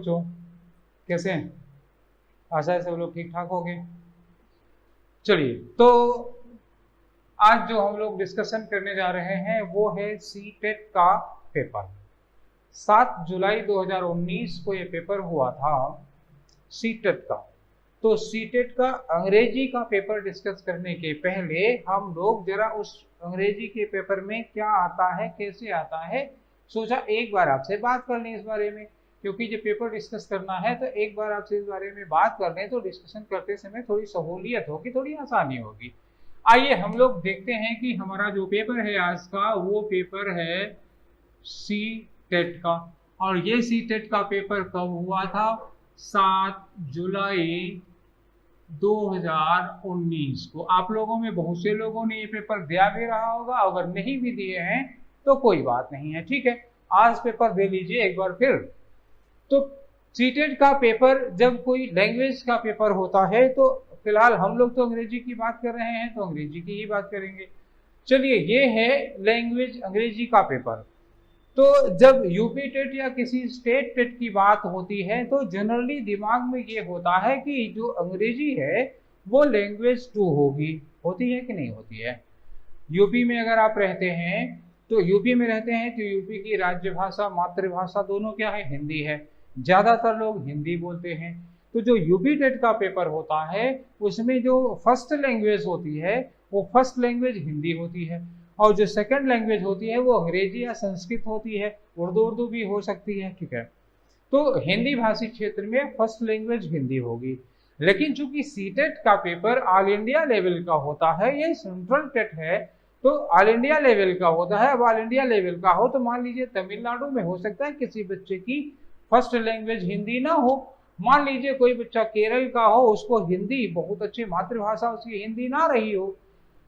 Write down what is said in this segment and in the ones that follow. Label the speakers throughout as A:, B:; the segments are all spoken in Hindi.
A: बच्चों, कैसे हैं? आशा है सब लोग ठीक ठाक होंगे। चलिए, तो आज जो हम लोग डिस्कशन करने जा रहे हैं वो है सीटेट का पेपर। 7 जुलाई 2019 को ये पेपर हुआ था सीटेट का। तो सीटेट का अंग्रेजी का पेपर डिस्कस करने के पहले हम लोग जरा उस अंग्रेजी के पेपर में क्या आता है, कैसे आता है, सोचा एक बार आपसे बात कर लें इस बारे में, क्योंकि जब पेपर डिस्कस करना है तो एक बार आपसे इस बारे में बात कर लें तो डिस्कशन करते समय थोड़ी सहूलियत होगी, थोड़ी आसानी होगी। आइए हम लोग देखते हैं कि हमारा जो पेपर है आज का वो पेपर है सीटेट का। और ये सीटेट का पेपर कब हुआ था? 7 जुलाई 2019 को। आप लोगों में बहुत से लोगों ने ये पेपर दिया भी रहा होगा, अगर नहीं भी दिए हैं तो कोई बात नहीं है, ठीक है, आज पेपर दे लीजिए एक बार फिर। तो सीटेट का पेपर जब कोई लैंग्वेज का पेपर होता है, तो फिलहाल हम लोग तो अंग्रेजी की बात कर रहे हैं तो अंग्रेजी की ही बात करेंगे। चलिए, ये है लैंग्वेज अंग्रेजी का पेपर। तो जब यूपी टेट या किसी स्टेट टेट की बात होती है तो जनरली दिमाग में ये होता है कि जो अंग्रेजी है वो लैंग्वेज 2 होगी। होती है कि नहीं होती है? यूपी में अगर आप रहते हैं तो यूपी में रहते हैं तो यूपी की राज्यभाषा मातृभाषा दोनों क्या है? हिंदी है। ज़्यादातर लोग हिंदी बोलते हैं। तो जो यूपी टेट का पेपर होता है उसमें जो फर्स्ट लैंग्वेज होती है वो फर्स्ट लैंग्वेज हिंदी होती है, और जो सेकंड लैंग्वेज होती है वो अंग्रेजी या संस्कृत होती है, उर्दू भी हो सकती है, ठीक है। तो हिंदी भाषी क्षेत्र में फर्स्ट लैंग्वेज हिंदी होगी। लेकिन चूंकि सीटेट का पेपर ऑल इंडिया लेवल का होता है, ये सेंट्रल टेट है तो ऑल इंडिया लेवल का होता है। अब ऑल इंडिया लेवल का हो तो मान लीजिए तमिलनाडु में हो सकता है किसी बच्चे की फर्स्ट लैंग्वेज हिंदी ना हो, मान लीजिए कोई बच्चा केरल का हो, उसको हिंदी बहुत अच्छी मातृभाषा उसकी हिंदी ना रही हो,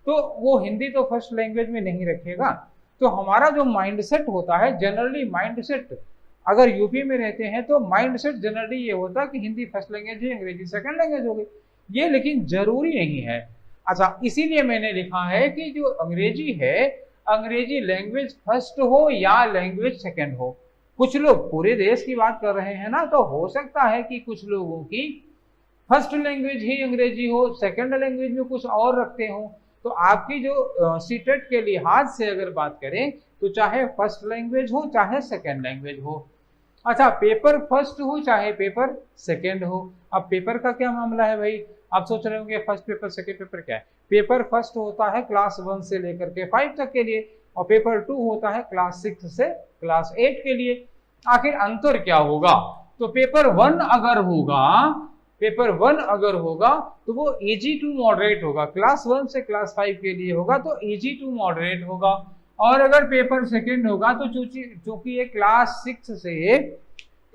A: तो वो हिंदी तो फर्स्ट लैंग्वेज में नहीं रखेगा। तो हमारा जो माइंडसेट होता है जनरली, माइंडसेट अगर यूपी में रहते हैं तो माइंडसेट जनरली ये होता है कि हिंदी फर्स्ट लैंग्वेज है, अंग्रेजी सेकंड लैंग्वेज हो गई। ये लेकिन जरूरी नहीं है। अच्छा, इसीलिए मैंने लिखा है कि जो अंग्रेजी है, अंग्रेजी लैंग्वेज फर्स्ट हो या लैंग्वेज सेकंड हो। कुछ लोग पूरे देश की बात कर रहे हैं ना, तो हो सकता है कि कुछ लोगों की फर्स्ट लैंग्वेज ही अंग्रेजी हो, सेकंड लैंग्वेज में कुछ और रखते हो। तो आपकी जो सीटेट के लिहाज से अगर बात करें तो चाहे फर्स्ट लैंग्वेज हो चाहे सेकंड लैंग्वेज हो। अच्छा, पेपर फर्स्ट हो चाहे पेपर सेकंड हो। अब पेपर का क्या मामला है भाई? आप सोच रहे होंगे फर्स्ट पेपर सेकंड पेपर क्या है? पेपर फर्स्ट होता है क्लास 1 से लेकर के 5 तक के लिए, और पेपर 2 होता है क्लास 6 से क्लास 8 के लिए। आखिर अंतर क्या होगा? तो पेपर 1 अगर होगा तो वो इजी टू मॉडरेट होगा, क्लास 1 से क्लास 5 के लिए होगा तो इजी टू मॉडरेट होगा। और अगर पेपर सेकंड होगा तो चूंकि ये क्लास 6 से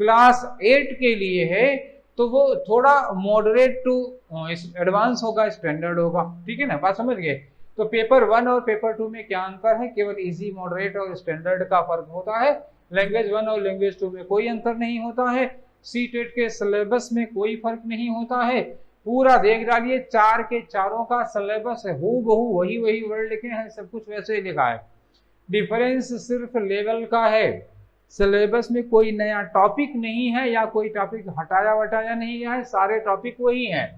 A: क्लास 8 के लिए है तो वो थोड़ा मॉडरेट टू एडवांस होगा, स्टैंडर्ड होगा, ठीक है ना, बात समझ गए। तो पेपर 1 और पेपर 2 में क्या अंतर है? केवल इजी, मॉडरेट और स्टैंडर्ड का फर्क होता है। लैंग्वेज 1 और लैंग्वेज 2 में कोई अंतर नहीं होता है। सीटेट के सिलेबस में कोई फर्क नहीं होता है। पूरा देख डालिए, 4 के चारों का सिलेबस है हूबहू वही वर्ड लिखे हैं, सब कुछ वैसे ही लिखा है। डिफरेंस सिर्फ लेवल का है, सिलेबस में कोई नया टॉपिक नहीं है या कोई टॉपिक हटाया वटाया नहीं है, सारे टॉपिक वही हैं,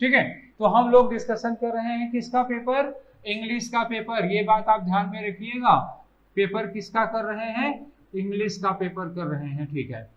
A: ठीक है। तो हम लोग डिस्कशन कर रहे हैं किसका पेपर? इंग्लिश का पेपर। ये बात आप ध्यान में रखिएगा, पेपर किसका कर रहे हैं? इंग्लिश का पेपर कर रहे हैं, ठीक है।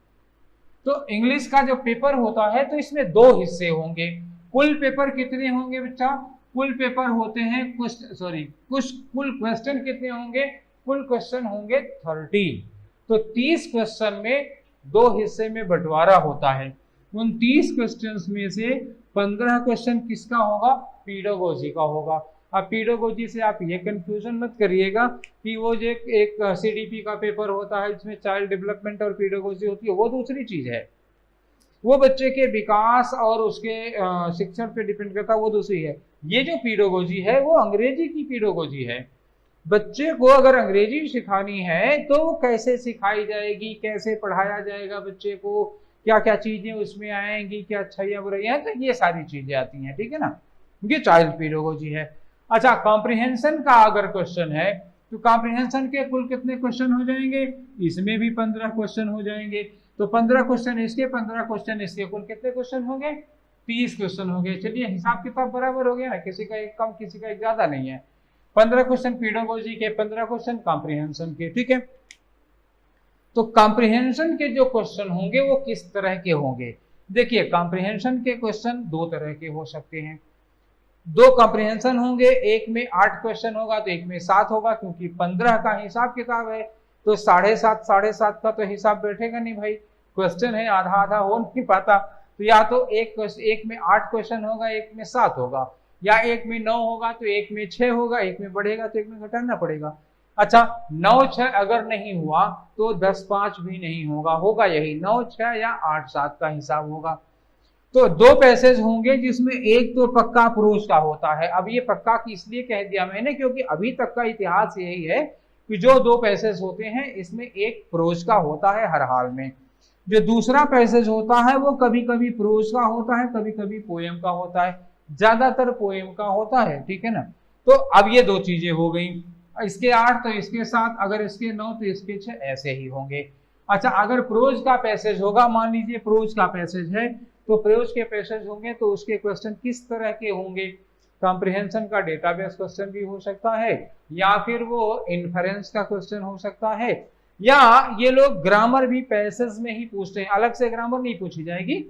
A: तो इंग्लिश का जो पेपर होता है तो इसमें 2 हिस्से होंगे। कुल पेपर कितने होंगे बच्चा? कुल पेपर होते हैं कुल क्वेश्चन कितने होंगे? कुल क्वेश्चन होंगे 30। तो 30 क्वेश्चन में 2 हिस्से में बंटवारा होता है। उन 30 क्वेश्चंस में से 15 क्वेश्चन किसका होगा? पीडागोजी का होगा। अब पीडागोजी से आप ये कंफ्यूजन मत करिएगा कि वो जो एक सीडीपी का पेपर होता है जिसमें चाइल्ड डेवलपमेंट और पीडागोजी होती है, वो दूसरी चीज है। वो बच्चे के विकास और उसके शिक्षण पे डिपेंड करता है, वो दूसरी है। ये जो पीडागोजी है वो अंग्रेजी की पीडागोजी है। बच्चे को अगर अंग्रेजी सिखानी है तो वो कैसे सिखाई जाएगी, कैसे पढ़ाया जाएगा बच्चे को, क्या क्या चीजें उसमें आएंगी, क्या अच्छाइयाँ बुराइयाँ, तो ये सारी चीजें आती हैं, ठीक है ना। ये चाइल्ड पीडागोजी है। अच्छा, कॉम्प्रिहेंशन का अगर क्वेश्चन है तो कॉम्प्रिहेंशन के कुल कितने क्वेश्चन हो जाएंगे? इसमें भी 15 क्वेश्चन हो जाएंगे। तो 15 क्वेश्चन इसके, 15 क्वेश्चन इसके, कुल कितने क्वेश्चन हो गए? 30 क्वेश्चन हो गए। चलिए हिसाब किताब बराबर हो गया ना, किसी का एक कम किसी का एक ज्यादा नहीं है। 15 क्वेश्चन पेडागोजी के, 15 क्वेश्चन कॉम्प्रिहेंशन के, ठीक है। तो कॉम्प्रिहेंशन के जो क्वेश्चन होंगे वो किस तरह के होंगे? देखिए कॉम्प्रिहेंशन के क्वेश्चन दो तरह के हो सकते हैं। दो कॉम्प्रिहेंशन होंगे, एक में 8 क्वेश्चन होगा तो एक में 7 होगा, क्योंकि 15 का हिसाब किताब है तो 7.5 का तो हिसाब बैठेगा नहीं भाई, क्वेश्चन है आधा आधा हो नहीं पाता। तो या तो एक में 8 क्वेश्चन होगा, एक में 7 होगा, या एक में 9 होगा तो एक में 6 होगा, एक में बढ़ेगा तो एक में घटाना पड़ेगा। अच्छा 9-6 अगर नहीं हुआ तो 10-5 भी नहीं होगा, होगा यही 9-6 या 8-7 का हिसाब होगा। तो दो पैसेज होंगे जिसमें एक तो पक्का प्रोज का होता है। अब ये पक्का इसलिए कह दिया मैंने क्योंकि अभी तक का इतिहास यही है कि जो दो पैसेज होते हैं इसमें एक प्रोज का होता है हर हाल में। जो दूसरा पैसेज होता है वो कभी कभी प्रोज का होता है, कभी कभी पोएम का होता है, ज्यादातर पोएम का होता है, ठीक है ना। तो अब ये दो चीजें हो गई, इसके 8 तो इसके 7, अगर इसके 9 तो इसके 6, ऐसे ही होंगे। अच्छा अगर प्रोज का पैसेज होगा, मान लीजिए प्रोज का पैसेज है, तो प्रोज के पैसेज होंगे तो उसके क्वेश्चन किस तरह के होंगे? कॉम्प्रिहेंशन का डेटाबेस क्वेश्चन भी हो सकता है, या फिर वो इन्फरेंस का क्वेश्चन हो सकता है, या ये लोग ग्रामर भी पैसेज में ही पूछते हैं, अलग से ग्रामर नहीं पूछी जाएगी,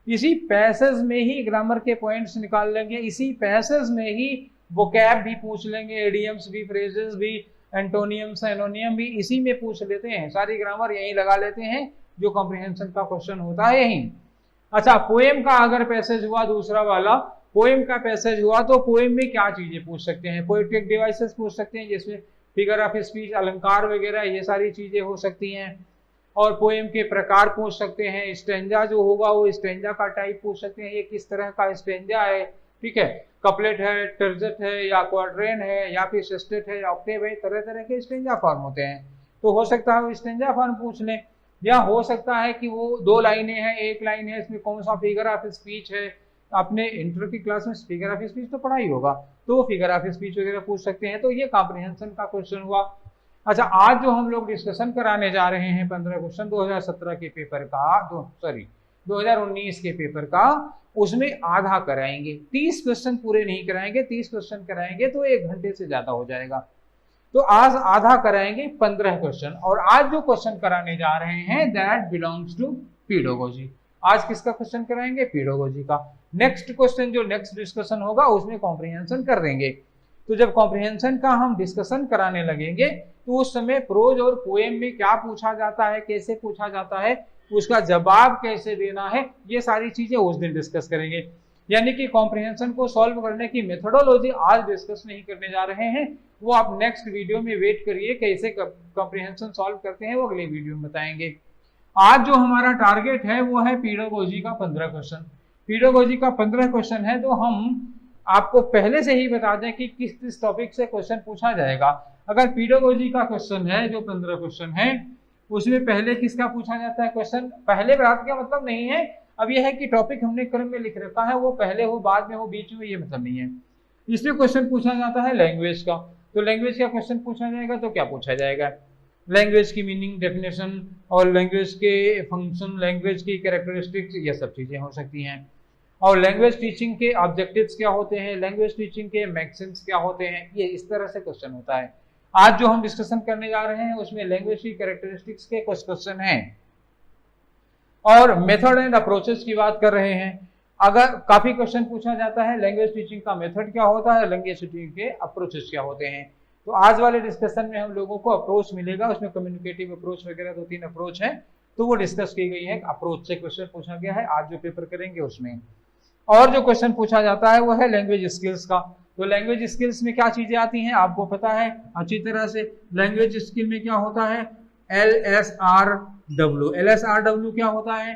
A: इसी पैसेज में ही ग्रामर के पॉइंट्स निकाल लेंगे, इसी पैसेज में ही वोकैब भी पूछ लेंगे, एडियम्स भी, फ्रेजेस भी, एंटोनियम्स एनोनियम भी इसी में पूछ लेते हैं, सारी ग्रामर यही लगा लेते हैं, जो कॉम्प्रिहेंशन का क्वेश्चन होता है यही। अच्छा पोएम का अगर पैसेज हुआ, दूसरा वाला पोएम का पैसेज हुआ, तो पोएम में क्या चीजें पूछ सकते हैं? पोएटिक डिवाइसेस पूछ सकते हैं, जिसमें फिगर ऑफ स्पीच, अलंकार वगैरह ये सारी चीजें हो सकती हैं। और पोएम के प्रकार पूछ सकते हैं, स्टेंजा जो होगा वो स्टेंजा का टाइप पूछ सकते हैं, ये किस तरह का स्टेंजा है, ठीक है, कपलेट है, टर्जेट है, या क्वाड्रेन है, या फिर सेस्टेट है, या ऑक्टेव है, तरह तरह के स्टेंजा फॉर्म होते हैं। तो हो सकता है वो स्टेंजा फॉर्म पूछ लें, या हो सकता है कि वो 2 लाइनें हैं, 1 लाइन है, इसमें कौन सा फिगर ऑफ स्पीच है। आपने इंटर की क्लास में फिगर ऑफ स्पीच तो पढ़ा ही होगा, तो वो फिगर ऑफ स्पीच वगैरह पूछ सकते हैं। तो ये कॉम्प्रिहेंशन का क्वेश्चन हुआ। अच्छा आज जो हम लोग डिस्कशन कराने जा रहे हैं 15 क्वेश्चन 2017 के पेपर का, 2019 के पेपर का, उसमें आधा कराएंगे, 30 क्वेश्चन पूरे नहीं कराएंगे, 30 क्वेश्चन कराएंगे तो 1 घंटे से ज्यादा हो जाएगा। तो आज आधा कराएंगे 15 क्वेश्चन, और आज जो क्वेश्चन कराने जा रहे हैं दैट बिलोंग्स टू पेडागोजी। आज किसका क्वेश्चन कराएंगे? पेडागोजी का। नेक्स्ट क्वेश्चन जो नेक्स्ट डिस्कशन होगा उसमें कॉम्प्रिहेंशन कर देंगे। तो जब कॉम्प्रिहेंशन का हम डिस्कशन कराने लगेंगे तो उस समय प्रोज और पोएम में क्या पूछा जाता है, कैसे पूछा जाता है, उसका जवाब कैसे देना है, ये सारी चीजें उस दिन डिस्कस करेंगे। यानी कि कॉम्प्रिहेंशन को सॉल्व करने की मेथोडोलॉजी आज डिस्कस नहीं करने जा रहे हैं, वो आप नेक्स्ट वीडियो में वेट करिए, कैसे कॉम्प्रिहेंशन सॉल्व करते हैं वो अगले वीडियो में बताएंगे। आज जो हमारा टारगेट है वो है पेडागोजी का 15 क्वेश्चन। पेडागोजी का 15 क्वेश्चन है, तो हम आपको पहले से ही बता दें कि किस किस टॉपिक से क्वेश्चन पूछा जाएगा। अगर पेडागोजी का क्वेश्चन है जो 15 क्वेश्चन है, उसमें पहले किसका पूछा जाता है क्वेश्चन? पहले बात का मतलब नहीं है, अब यह है कि टॉपिक हमने क्रम में लिख रखा है, वो पहले हो, बाद में हो, बीच में, ये मतलब नहीं है। इसमें क्वेश्चन पूछा जाता है लैंग्वेज का। तो लैंग्वेज का क्वेश्चन पूछा जाएगा तो क्या पूछा जाएगा? लैंग्वेज की मीनिंग, डेफिनेशन, और लैंग्वेज के फंक्शन, लैंग्वेज की कैरेक्टरिस्टिक्स, ये सब चीजें हो सकती हैं। और लैंग्वेज टीचिंग के ऑब्जेक्टिव्स क्या होते हैं, लैंग्वेज टीचिंग के मैक्सिम्स क्या होते हैं, ये इस तरह से क्वेश्चन होता है। आज जो हम डिस्कशन करने जा रहे हैं उसमें लैंग्वेज की कैरेक्टरिस्टिक्स के कुछ क्वेश्चन हैं, और मेथड एंड अप्रोचेस की बात कर रहे हैं। अगर काफी क्वेश्चन पूछा जाता है लैंग्वेज टीचिंग का मेथड क्या होता है, लैंग्वेज टीचिंग के अप्रोचेस क्या होते हैं। तो आज वाले डिस्कशन में हम लोगों को अप्रोच मिलेगा, उसमें कम्युनिकेटिव अप्रोच वगैरह 2-3 अप्रोच है, तो वो डिस्कस की गई है, अप्रोच से क्वेश्चन पूछा गया है आज जो पेपर करेंगे उसमें। और जो क्वेश्चन पूछा जाता है वो है लैंग्वेज स्किल्स का। तो लैंग्वेज स्किल्स में क्या चीजें आती हैं आपको पता है अच्छी तरह से। लैंग्वेज स्किल में क्या होता है? LSRW। LSRW क्या होता है?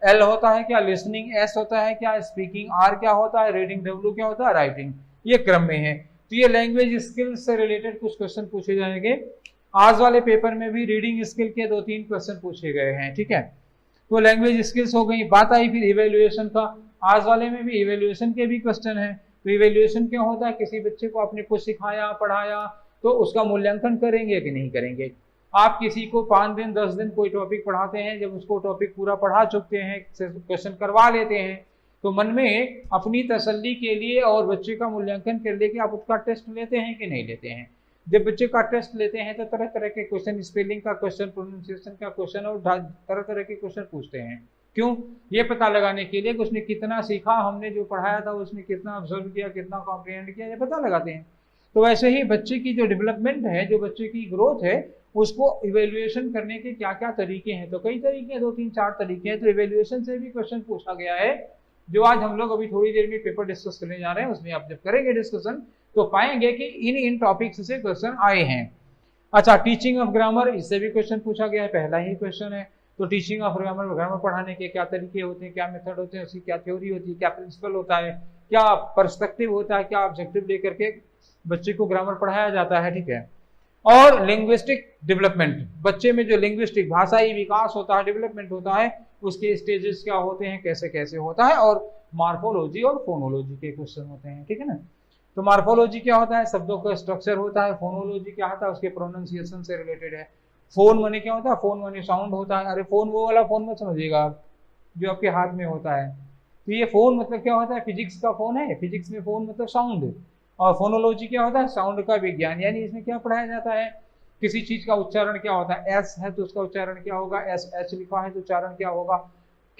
A: L होता है क्या? लिसनिंग। S होता है क्या? स्पीकिंग। R क्या होता है? रीडिंग। W क्या होता है? राइटिंग। ये क्रम में है। तो ये लैंग्वेज स्किल्स से रिलेटेड कुछ क्वेश्चन पूछे जाएंगे। आज वाले पेपर में भी रीडिंग स्किल के 2-3 क्वेश्चन पूछे गए हैं, ठीक है। तो लैंग्वेज स्किल्स हो गई। बात आई फिर इवेल्युएशन का। आज वाले में भी इवेल्युएशन के भी क्वेश्चन है। तो इवेल्युएशन क्या होता है? किसी बच्चे को आपने कुछ सिखाया, पढ़ाया, तो उसका मूल्यांकन करेंगे कि नहीं करेंगे। आप किसी को 5 दिन 10 दिन कोई टॉपिक पढ़ाते हैं, जब उसको टॉपिक पूरा पढ़ा चुकते हैं, क्वेश्चन करवा लेते हैं, तो मन में अपनी तसल्ली के लिए और बच्चे का मूल्यांकन कर ले कि आप उसका टेस्ट लेते हैं कि नहीं लेते हैं। जब बच्चे का टेस्ट लेते हैं तो तरह तरह के क्वेश्चन, स्पेलिंग का क्वेश्चन, प्रोनाउंसिएशन का क्वेश्चन और तरह तरह के क्वेश्चन पूछते हैं। क्यों? ये पता लगाने के लिए कि उसने कितना सीखा, हमने जो पढ़ाया था उसने कितना ऑब्जर्व किया, कितना कॉम्प्रिहेंड किया, ये पता लगाते हैं। तो वैसे ही बच्चे की जो डेवलपमेंट है, जो बच्चे की ग्रोथ है, उसको इवेल्युएशन करने के क्या क्या तरीके हैं, तो कई तरीके हैं, 2-3-4 तरीके हैं। तो इवेल्युएशन से भी क्वेश्चन पूछा गया है, जो आज हम लोग अभी थोड़ी देर में पेपर डिस्कस करने जा रहे हैं। उसमें आप जब करेंगे डिस्कशन तो पाएंगे कि इन टॉपिक्स से क्वेश्चन आए हैं। अच्छा, टीचिंग ऑफ ग्रामर, इससे भी क्वेश्चन पूछा गया है, पहला ही क्वेश्चन है। तो टीचिंग ऑफ ग्रामर, ग्रामर पढ़ाने के क्या तरीके होते हैं, क्या मेथड होते हैं, उसकी क्या थ्योरी होती है, क्या प्रिंसिपल होता है, क्या पर्सपेक्टिव होता है, क्या ऑब्जेक्टिव लेकर के बच्चे को ग्रामर पढ़ाया जाता है, ठीक है। और लिंग्विस्टिक डेवलपमेंट, बच्चे में जो लिंग्विस्टिक भाषाई विकास होता है, डेवलपमेंट होता है, उसके स्टेजेस क्या होते हैं, कैसे कैसे होता है। और मार्फोलॉजी और फोनोलॉजी के क्वेश्चन होते हैं, ठीक है ना। तो मार्फोलॉजी क्या होता है, शब्दों का स्ट्रक्चर होता है। फोनोलॉजी क्या होता है, उसके प्रोनाउंसिएशन से रिलेटेड है। फोन माने क्या होता है, फोन माने साउंड होता है। अरे फोन वो वाला फोन मत समझिएगा आप जो आपके हाथ में होता है। तो ये फोन मतलब क्या होता है, फिजिक्स का फोन है, फिजिक्स में फोन मतलब साउंड। और फोनोलॉजी क्या होता है, साउंड का विज्ञान, यानी इसमें क्या पढ़ाया जाता है, किसी चीज का उच्चारण क्या होता है, एस है तो उसका उच्चारण क्या होगा, एस एच लिखा है तो उच्चारण क्या होगा,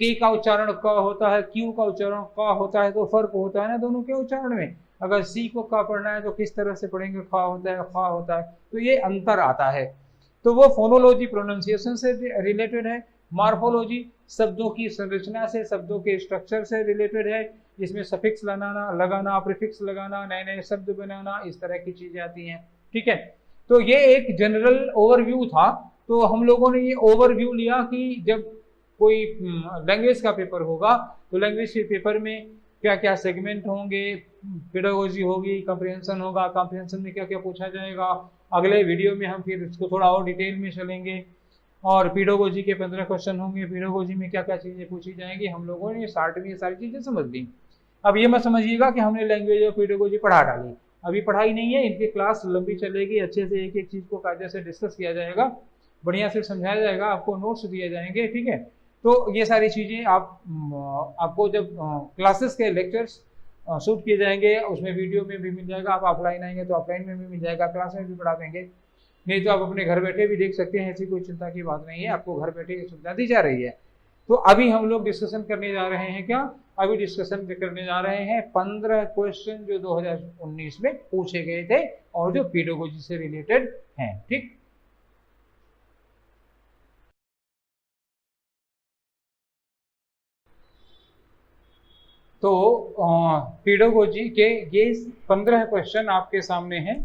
A: के का उच्चारण क होता है, क्यू का उच्चारण क होता है, तो फर्क होता है ना दोनों के उच्चारण में। अगर सी को क पढ़ना है तो किस तरह से पढ़ेंगे, ख होता है, ख होता है, तो ये अंतर आता है। तो वो फोनोलॉजी प्रोनाउंसिएशन से रिलेटेड है। मार्फोलॉजी शब्दों की संरचना से, शब्दों के स्ट्रक्चर से रिलेटेड है। इसमें सफिक्स लगाना, प्रीफिक्स लगाना, नए नए शब्द बनाना, इस तरह की चीजें आती हैं, ठीक है। तो ये एक जनरल ओवरव्यू था। तो हम लोगों ने ये ओवरव्यू लिया कि जब कोई लैंग्वेज का पेपर होगा तो लैंग्वेज के पेपर में क्या क्या सेगमेंट होंगे, पेडागोजी होगी, कॉम्प्रिहेंशन होगा, कॉम्प्रिहेंशन में क्या क्या पूछा जाएगा। अगले वीडियो में हम फिर इसको थोड़ा और डिटेल में चलेंगे। और पेडागोजी के 15 क्वेश्चन होंगे, पेडागोजी में क्या क्या चीज़ें पूछी जाएंगी। हम लोगों ने स्टार्ट में ये सारी चीज़ें समझ ली। अब ये मत समझिएगा कि हमने लैंग्वेज और पेडागोजी पढ़ा डाली, अभी पढ़ाई नहीं है। इनकी क्लास लंबी चलेगी, अच्छे से एक एक चीज़ को कायदे से डिस्कस किया जाएगा, बढ़िया से समझाया जाएगा, आपको नोट्स दिए जाएंगे, ठीक है। तो ये सारी चीज़ें आपको जब क्लासेस के लेक्चर्स शूट किए जाएंगे, उसमें वीडियो में भी मिल जाएगा। आप ऑफलाइन आएंगे तो ऑफलाइन में भी मिल जाएगा, क्लास में भी पढ़ा देंगे। नहीं तो आप अपने घर बैठे भी देख सकते हैं, ऐसी कोई चिंता की बात नहीं है, आपको घर बैठे की सुविधा दी जा रही है। तो अभी हम लोग डिस्कशन करने जा रहे हैं, क्या अभी डिस्कशन करने जा रहे हैं 15 क्वेश्चन जो 2019 में पूछे गए थे और जो पेडागोजी से रिलेटेड हैं, ठीक। तो पेडागोजी के ये 15 क्वेश्चन आपके सामने हैं,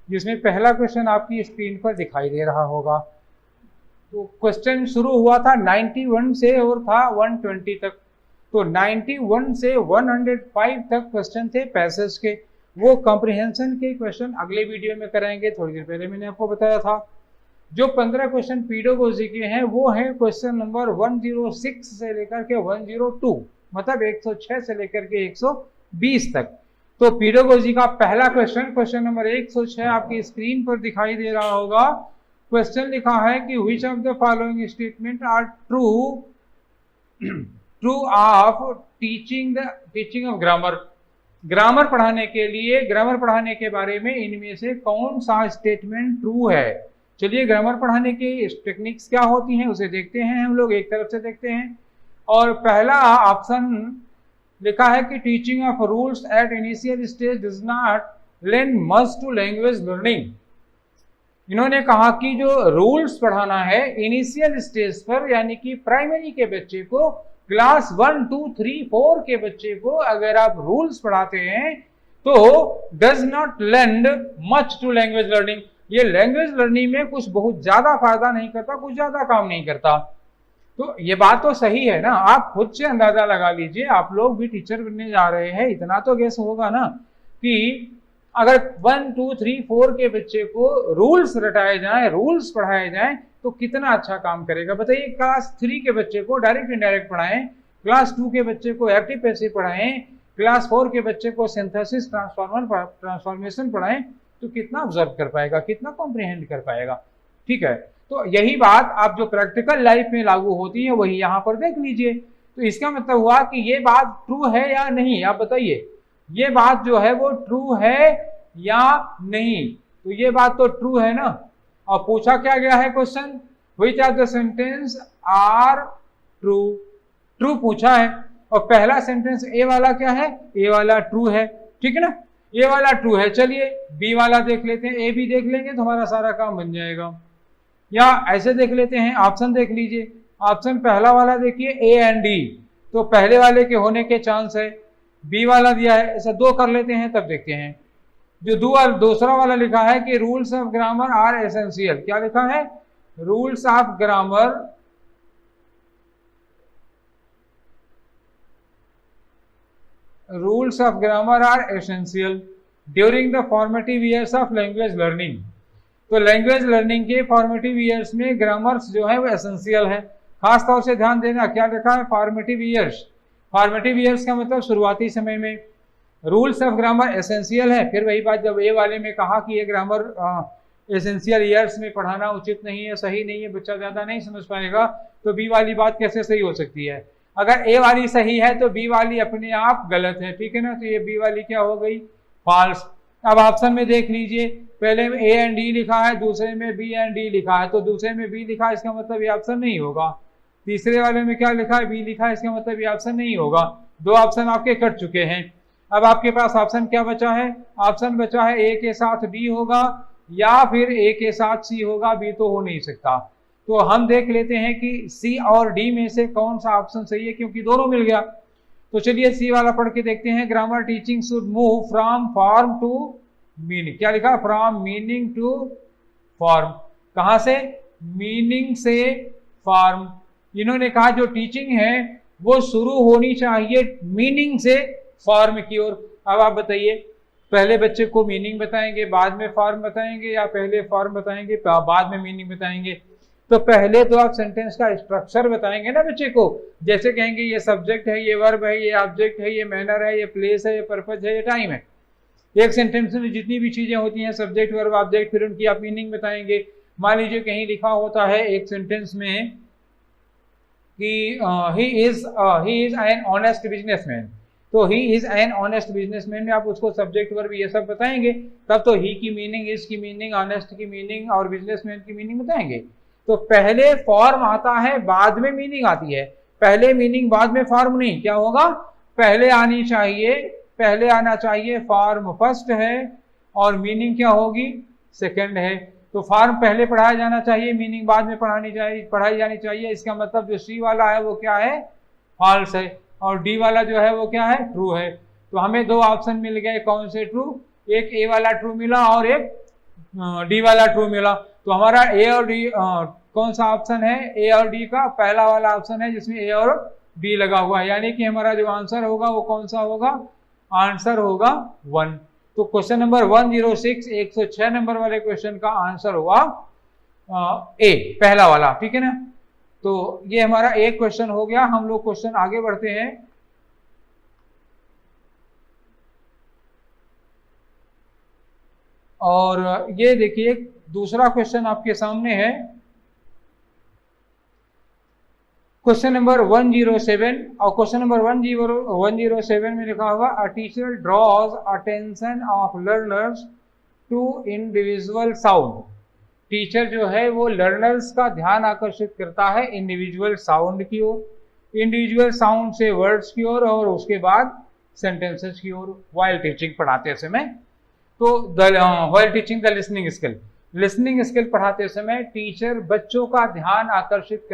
A: जिसमें पहला क्वेश्चन आपकी स्क्रीन पर दिखाई दे रहा होगा। तो क्वेश्चन शुरू हुआ था 91 से और था 120 तक। तो 91 से 105 तक क्वेश्चन थे पैसेज के। वो कॉम्प्रिहेंशन के क्वेश्चन अगले वीडियो में कराएंगे, थोड़ी देर पहले मैंने आपको बताया था। जो 15 क्वेश्चन पेडागोजी के हैं वो है क्वेश्चन नंबर 106 से लेकर के 102, मतलब 106 से लेकर के 120 तक। तो पेडागोजी का पहला क्वेश्चन नंबर 106 आपकी स्क्रीन पर दिखाई दे रहा होगा। क्वेश्चन लिखा है कि which of the following statement are true of teaching of grammar. Grammar पढ़ाने के लिए, ग्रामर पढ़ाने के बारे में इनमें से कौन सा स्टेटमेंट ट्रू है। चलिए, ग्रामर पढ़ाने की टेक्निक्स क्या होती हैं उसे देखते हैं, हम लोग एक तरफ से देखते हैं। और पहला ऑप्शन लिखा है कि teaching of rules at initial stage does not lend much to language learning. इन्होंने कहा कि जो रूल्स पढ़ाना है इनिशियल स्टेज पर, यानी कि प्राइमरी के बच्चे को, क्लास 1, 2, 3, 4 के बच्चे को अगर आप रूल्स पढ़ाते हैं तो does not lend much to language learning. ये लैंग्वेज लर्निंग में कुछ बहुत ज्यादा फायदा नहीं करता, कुछ ज्यादा काम नहीं करता। तो ये बात तो सही है ना, आप खुद से अंदाजा लगा लीजिए, आप लोग भी टीचर बनने जा रहे हैं, इतना तो गेस होगा ना कि अगर 1, 2, 3, 4 के बच्चे को रूल्स रटाए जाएं, रूल्स पढ़ाए जाएं तो कितना अच्छा काम करेगा। बताइए, क्लास 3 के बच्चे को डायरेक्ट इनडायरेक्ट पढ़ाएं, क्लास 2 के बच्चे को एक्टिव पैसिव पढ़ाएं, क्लास 4 के बच्चे को सिंथेसिस ट्रांसफॉर्मेशन पढ़ाएं, तो कितना ऑब्जर्व कर पाएगा, कितना कॉम्प्रिहेंड कर पाएगा, ठीक है। तो यही बात आप जो प्रैक्टिकल लाइफ में लागू होती है वही यहाँ पर देख लीजिए। तो इसका मतलब हुआ कि ये बात ट्रू है या नहीं, आप बताइए, ये बात जो है वो ट्रू है या नहीं। तो ये बात तो ट्रू है ना। और पूछा क्या गया है question, which of the sentence are true, true पूछा है। और पहला सेंटेंस ए वाला क्या है, ए वाला ट्रू है, ठीक है ना, ए वाला ट्रू है। चलिए बी वाला देख लेते हैं, ए भी देख लेंगे तो हमारा सारा काम बन जाएगा। या ऐसे देख लेते हैं, ऑप्शन देख लीजिए, ऑप्शन पहला वाला देखिए ए एंड डी, तो पहले वाले के होने के चांस है। बी वाला दिया है, ऐसा दो कर लेते हैं तब देखते हैं। जो दूसरा वाला लिखा है कि rules of grammar are essential, क्या लिखा है, rules of grammar are essential during the formative years of language learning. तो लैंग्वेज लर्निंग के फॉर्मेटिव ईयर्स में ग्रामर्स जो है वो एसेंशियल है। खास तौर से ध्यान देना, क्या लिखा है, फॉर्मेटिव ईयर्स। फॉर्मेटिव ईयर्स का मतलब शुरुआती समय में। रूल्स ऑफ ग्रामर एसेंशियल है, फिर वही बात जब ए वाले में कहा कि ये ग्रामर एसेंशियल ईयर्स में पढ़ाना उचित नहीं है, सही नहीं है, बच्चा ज़्यादा नहीं समझ पाएगा, तो बी वाली बात कैसे सही हो सकती है। अगर ए वाली सही है तो बी वाली अपने आप गलत है, ठीक है ना। तो ये बी वाली क्या हो गई, फॉल्स। अब ऑप्शन में देख लीजिए, पहले में ए एंड डी लिखा है, दूसरे में बी एंड डी लिखा है, तो दूसरे में बी लिखा है इसका मतलब ये ऑप्शन नहीं होगा। तीसरे वाले में क्या लिखा है, बी लिखा है, इसका मतलब ये ऑप्शन नहीं होगा। दो ऑप्शन आपके कट चुके हैं। अब आपके पास ऑप्शन क्या बचा है, ऑप्शन बचा है ए के साथ डी होगा या फिर ए के साथ सी होगा, बी तो हो नहीं सकता। तो हम देख लेते हैं कि सी और डी में से कौन सा ऑप्शन सही है, क्योंकि दोनों मिल गया। तो चलिए सी वाला पढ़ के देखते हैं। Grammar teaching should move from form to meaning, क्या लिखा, फ्रॉम मीनिंग टू फॉर्म। कहां से, मीनिंग से फॉर्म। इन्होंने कहा जो टीचिंग है वो शुरू होनी चाहिए मीनिंग से फॉर्म की ओर। अब आप बताइए, पहले बच्चे को मीनिंग बताएंगे बाद में फॉर्म बताएंगे, या पहले फॉर्म बताएंगे बाद में मीनिंग बताएंगे। तो पहले तो आप सेंटेंस का स्ट्रक्चर बताएंगे ना बच्चे को, जैसे कहेंगे ये सब्जेक्ट है, ये वर्ब है, ये ऑब्जेक्ट है, ये मैनर है, ये प्लेस है, ये पर्पज है, ये टाइम है। एक सेंटेंस में जितनी भी चीजें होती हैं, सब्जेक्ट वर्ब ऑब्जेक्ट, फिर उनकी आप मीनिंग बताएंगे। मान लीजिए कहीं लिखा होता है एक सेंटेंस में कि he is an honest businessman, तो he is an honest businessman में आप उसको सब्जेक्ट वर्ब ये सब बताएंगे, तब तो ही की मीनिंग, इज की मीनिंग, ऑनेस्ट की मीनिंग और बिजनेसमैन की मीनिंग बताएंगे। तो पहले फॉर्म आता है बाद में मीनिंग आती है, पहले मीनिंग बाद में फॉर्म नहीं। क्या होगा, पहले आनी चाहिए, पहले आना चाहिए फॉर्म फर्स्ट है और मीनिंग क्या होगी, सेकंड है। तो फॉर्म पहले पढ़ाया जाना चाहिए, मीनिंग बाद में पढ़ाई जानी चाहिए। इसका मतलब जो सी वाला है वो क्या है, फॉल्स है, और डी वाला जो है वो क्या है, ट्रू है। तो हमें दो ऑप्शन मिल गए, कौन से ट्रू, एक ए वाला ट्रू मिला और एक डी वाला ट्रू मिला। तो हमारा ए और डी कौन सा ऑप्शन है, ए और डी का पहला वाला ऑप्शन है जिसमें ए और डी लगा हुआ है, यानी कि हमारा जो आंसर होगा वो कौन सा होगा, आंसर होगा 1। तो क्वेश्चन नंबर 106 106 नंबर वाले क्वेश्चन का आंसर हुआ ए, पहला वाला, ठीक है ना। तो ये हमारा एक क्वेश्चन हो गया। हम लोग क्वेश्चन आगे बढ़ते हैं। और ये देखिए दूसरा क्वेश्चन आपके सामने है, क्वेश्चन नंबर 107। और क्वेश्चन नंबर 107 में लिखा हुआ, a teacher draws attention of learners to individual sound. Teacher जो है वो लर्नर्स का ध्यान आकर्षित करता है इंडिविजुअल साउंड की ओर, इंडिविजुअल साउंड से वर्ड्स की ओर और उसके बाद सेंटेंसेस की ओर, व्हाइल टीचिंग पढ़ाते समय। तो while teaching the listening skill, listening skill पढ़ाते समय टीचर बच्चों का ध्यान आकर्षित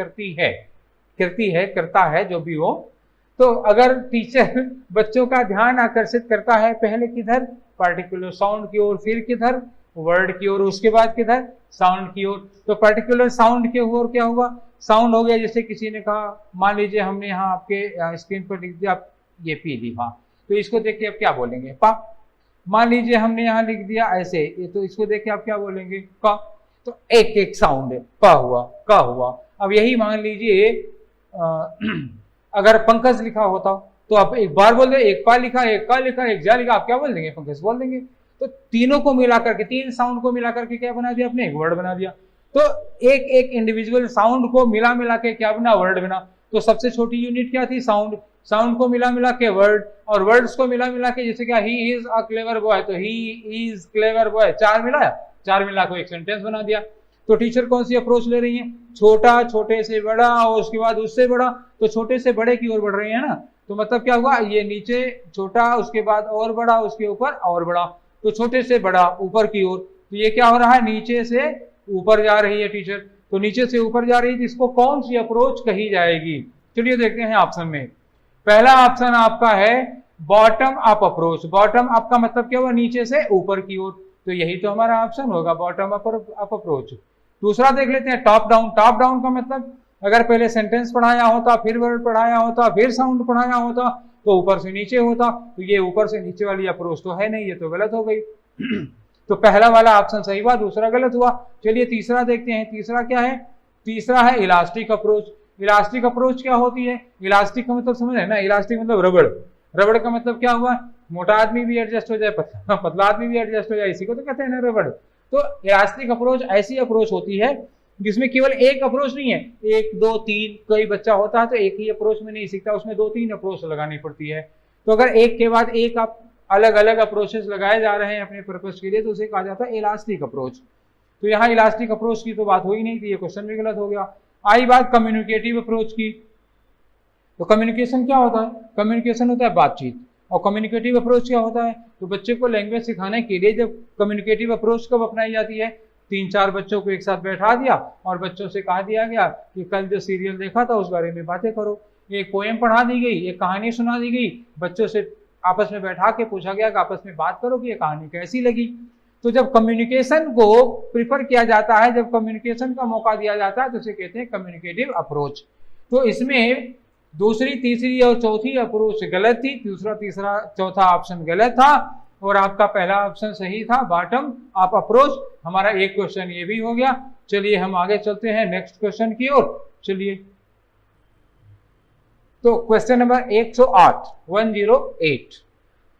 A: करता है जो भी हो। तो अगर टीचर बच्चों का ध्यान आकर्षित करता है, पहले किधर, पार्टिकुलर साउंड की ओर, फिर किधर, वर्ड की ओर, उसके बाद किधर, साउंड की ओर। तो पर्टिकुलर साउंड के ओर क्या होगा, साउंड हो गया। जैसे किसी ने कहा, मान लीजिए हमने यहाँ आपके स्क्रीन पर लिख दिया ये पी लिखा, तो इसको देख के आप क्या बोलेंगे, पा। मान लीजिए हमने यहाँ लिख दिया ऐसे, तो इसको देख के आप क्या बोलेंगे, का। तो एक एक साउंड है, पा हुआ, का हुआ। अब यही मान लीजिए अगर पंकज लिखा होता तो आप एक बार बोल दे, एक पा लिखा, एक का लिखा, एक जा लिखा, आप क्या बोल देंगे, पंकज बोल देंगे। तो तीनों को मिलाकर के, तीन साउंड को मिलाकर के क्या बना दिया आपने, एक वर्ड बना दिया। तो एक एक इंडिविजुअल साउंड को मिला मिला के क्या बना, वर्ड बना। तो सबसे छोटी यूनिट क्या थी, साउंड। साउंड को मिला मिला के वर्ड, और वर्ड्स को मिला मिला के जैसे क्या, he is a clever boy, तो ही इज क्लेवर बॉय, चार मिलाया, चार मिला के एक सेंटेंस बना दिया। तो टीचर कौन सी अप्रोच ले रही है, छोटा छोटे से बड़ा और उसके बाद उससे बड़ा, तो छोटे से बड़े की ओर बढ़ रही है ना। तो मतलब क्या हुआ, ये नीचे छोटा, उसके बाद और बड़ा, उसके ऊपर और बड़ा, तो छोटे से बड़ा ऊपर की ओर। तो ये क्या हो रहा है, नीचे से ऊपर जा रही है टीचर। तो नीचे से ऊपर जा रही है, इसको कौन सी अप्रोच कही जाएगी। चलिए देखते हैं ऑप्शन में। पहला ऑप्शन आपका है bottom up approach. Bottom up का मतलब क्या हुआ, नीचे से ऊपर की ओर, तो यही तो हमारा ऑप्शन होगा, बॉटम अप अप्रोच। दूसरा देख लेते हैं टॉप डाउन। टॉप डाउन का मतलब अगर पहले सेंटेंस पढ़ाया होता, फिर वर्ड पढ़ाया होता, फिर साउंड पढ़ाया होता, तो ऊपर से नीचे होता। तो ये ऊपर से नीचे वाली अप्रोच तो है नहीं, ये तो गलत हो गई। तो पहला वाला ऑप्शन सही हुआ, दूसरा गलत हुआ। चलिए तीसरा देखते हैं। तीसरा क्या है, तीसरा है इलास्टिक अप्रोच। इलास्टिक अप्रोच क्या होती है, इलास्टिक का मतलब समझ है ना, इलास्टिक मतलब रबड़। रबड़ का मतलब क्या हुआ, मोटा आदमी भी एडजस्ट हो जाए, पतला आदमी भी एडजस्ट हो जाए, इसी को तो कहते हैं ना रबड़। तो इलास्टिक अप्रोच ऐसी अप्रोच होती है जिसमें केवल एक अप्रोच नहीं है, एक दो तीन, कोई बच्चा होता है तो एक ही अप्रोच में नहीं सीखता, उसमें दो तीन अप्रोच लगानी पड़ती है। तो अगर एक के बाद एक आप अलग अलग अप्रोचेस लगाए जा रहे हैं अपने पर्पस के लिए, तो उसे कहा जाता है इलास्टिक अप्रोच। तो यहाँ इलास्टिक अप्रोच की तो बात हो ही नहीं थी, ये क्वेश्चन भी गलत हो गया। आई बात कम्युनिकेटिव अप्रोच की। तो कम्युनिकेशन क्या होता है, कम्युनिकेशन होता है बातचीत, और कम्युनिकेटिव अप्रोच क्या होता है, तो बच्चे को लैंग्वेज सिखाने के लिए जब कम्युनिकेटिव अप्रोच कब अपनाई जाती है, 3-4 बच्चों को एक साथ बैठा दिया और बच्चों से कहा दिया गया कि कल जो सीरियल देखा था उस बारे में बातें करो। एक पोएम पढ़ा दी गई, एक कहानी सुना दी गई, बच्चों से आपस में बैठा के पूछा गया कि आपस में बात करो कि ये कहानी कैसी लगी। तो जब कम्युनिकेशन को प्रिफर किया जाता है, जब कम्युनिकेशन का मौका दिया जाता है, तो उसे कहते हैं कम्युनिकेटिव अप्रोच। तो इसमें दूसरी, तीसरी और चौथी अप्रोच गलत थी, दूसरा, तीसरा, चौथा ऑप्शन गलत था, और आपका पहला ऑप्शन सही था, बॉटम अप अप्रोच। हमारा एक क्वेश्चन ये भी हो गया। चलिए हम आगे चलते हैं नेक्स्ट क्वेश्चन की ओर। चलिए, तो question number 108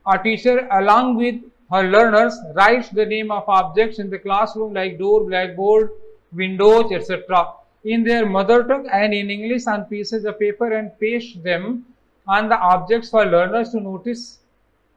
A: A teacher along with her learners writes the name of objects in the classroom like door, blackboard, windows, etc. in their mother tongue and in English on pieces of paper and paste them on the objects for learners to notice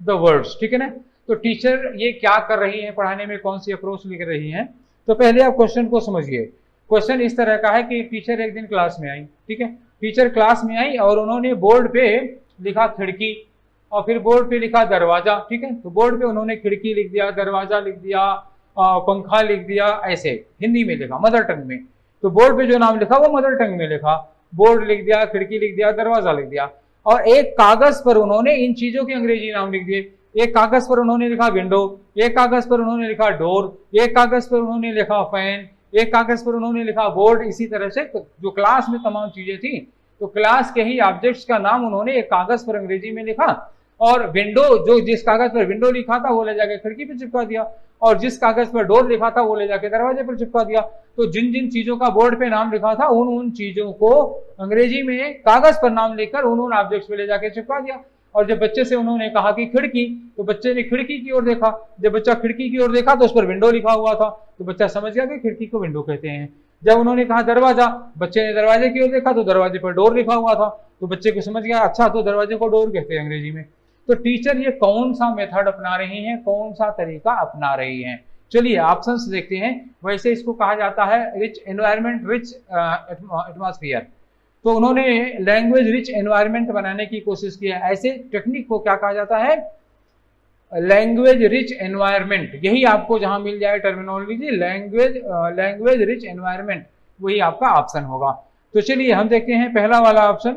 A: the words. ठीक है ना। तो टीचर ये क्या कर रही है, पढ़ाने में कौन सी अप्रोच लिख रही हैं। तो पहले आप क्वेश्चन को समझिए। क्वेश्चन इस तरह का है कि टीचर एक दिन क्लास में आई, ठीक है, टीचर क्लास में आई और उन्होंने बोर्ड पे लिखा खिड़की, और फिर बोर्ड पे लिखा दरवाजा, ठीक है। तो बोर्ड पे उन्होंने खिड़की लिख दिया, दरवाजा लिख दिया, पंखा लिख दिया, ऐसे हिंदी में लिखा, मदर टंग में। तो बोर्ड पे जो नाम लिखा वो मदर टंग में लिखा, बोर्ड लिख दिया, खिड़की लिख दिया, दरवाजा लिख दिया, और एक कागज पर उन्होंने इन चीजों के अंग्रेजी नाम लिख दिए। एक कागज पर उन्होंने लिखा विंडो, एक कागज पर उन्होंने लिखा डोर, एक कागज पर उन्होंने लिखा फैन, एक कागज पर उन्होंने लिखा बोर्ड। इसी तरह से जो क्लास में तमाम चीजें थी, तो क्लास के ही ऑब्जेक्ट्स का नाम उन्होंने एक कागज पर अंग्रेजी में लिखा, और विंडो, जो जिस कागज पर विंडो लिखा था वो ले जाके खिड़की पर चिपका दिया, और जिस कागज पर डोर लिखा था वो ले जाके दरवाजे पर चिपका दिया। तो जिन जिन चीजों का बोर्ड पे नाम लिखा था उन चीजों को अंग्रेजी में कागज पर नाम लिखकर उन ऑब्जेक्ट्स पे ले जाके चिपका दिया। और जब बच्चे से उन्होंने कहा कि खिड़की, तो बच्चे ने खिड़की की ओर देखा। जब बच्चा खिड़की की ओर देखा तो उस पर विंडो लिखा हुआ था, तो बच्चा समझ गया कि खिड़की को विंडो कहते हैं। जब उन्होंने कहा दरवाजा, बच्चे ने दरवाजे की ओर देखा तो दरवाजे पर डोर लिखा हुआ था, तो बच्चे को समझ गया अच्छा तो दरवाजे को डोर कहते हैं अंग्रेजी में। तो टीचर ये कौन सा मेथड अपना रही हैं, कौन सा तरीका अपना रही हैं। चलिए ऑप्शंस देखते हैं। वैसे इसको कहा जाता है रिच एनवायरनमेंट, रिच एटमॉस्फेयर। तो उन्होंने लैंग्वेज रिच एनवायरनमेंट बनाने की कोशिश की है। ऐसे टेक्निक को क्या कहा जाता है, लैंग्वेज रिच एनवायरनमेंट। यही आपको जहां मिल जाए टर्मिनोलॉजी लैंग्वेज रिच एनवायरनमेंट, वही आपका ऑप्शन होगा। तो चलिए हम देखते हैं पहला वाला ऑप्शन।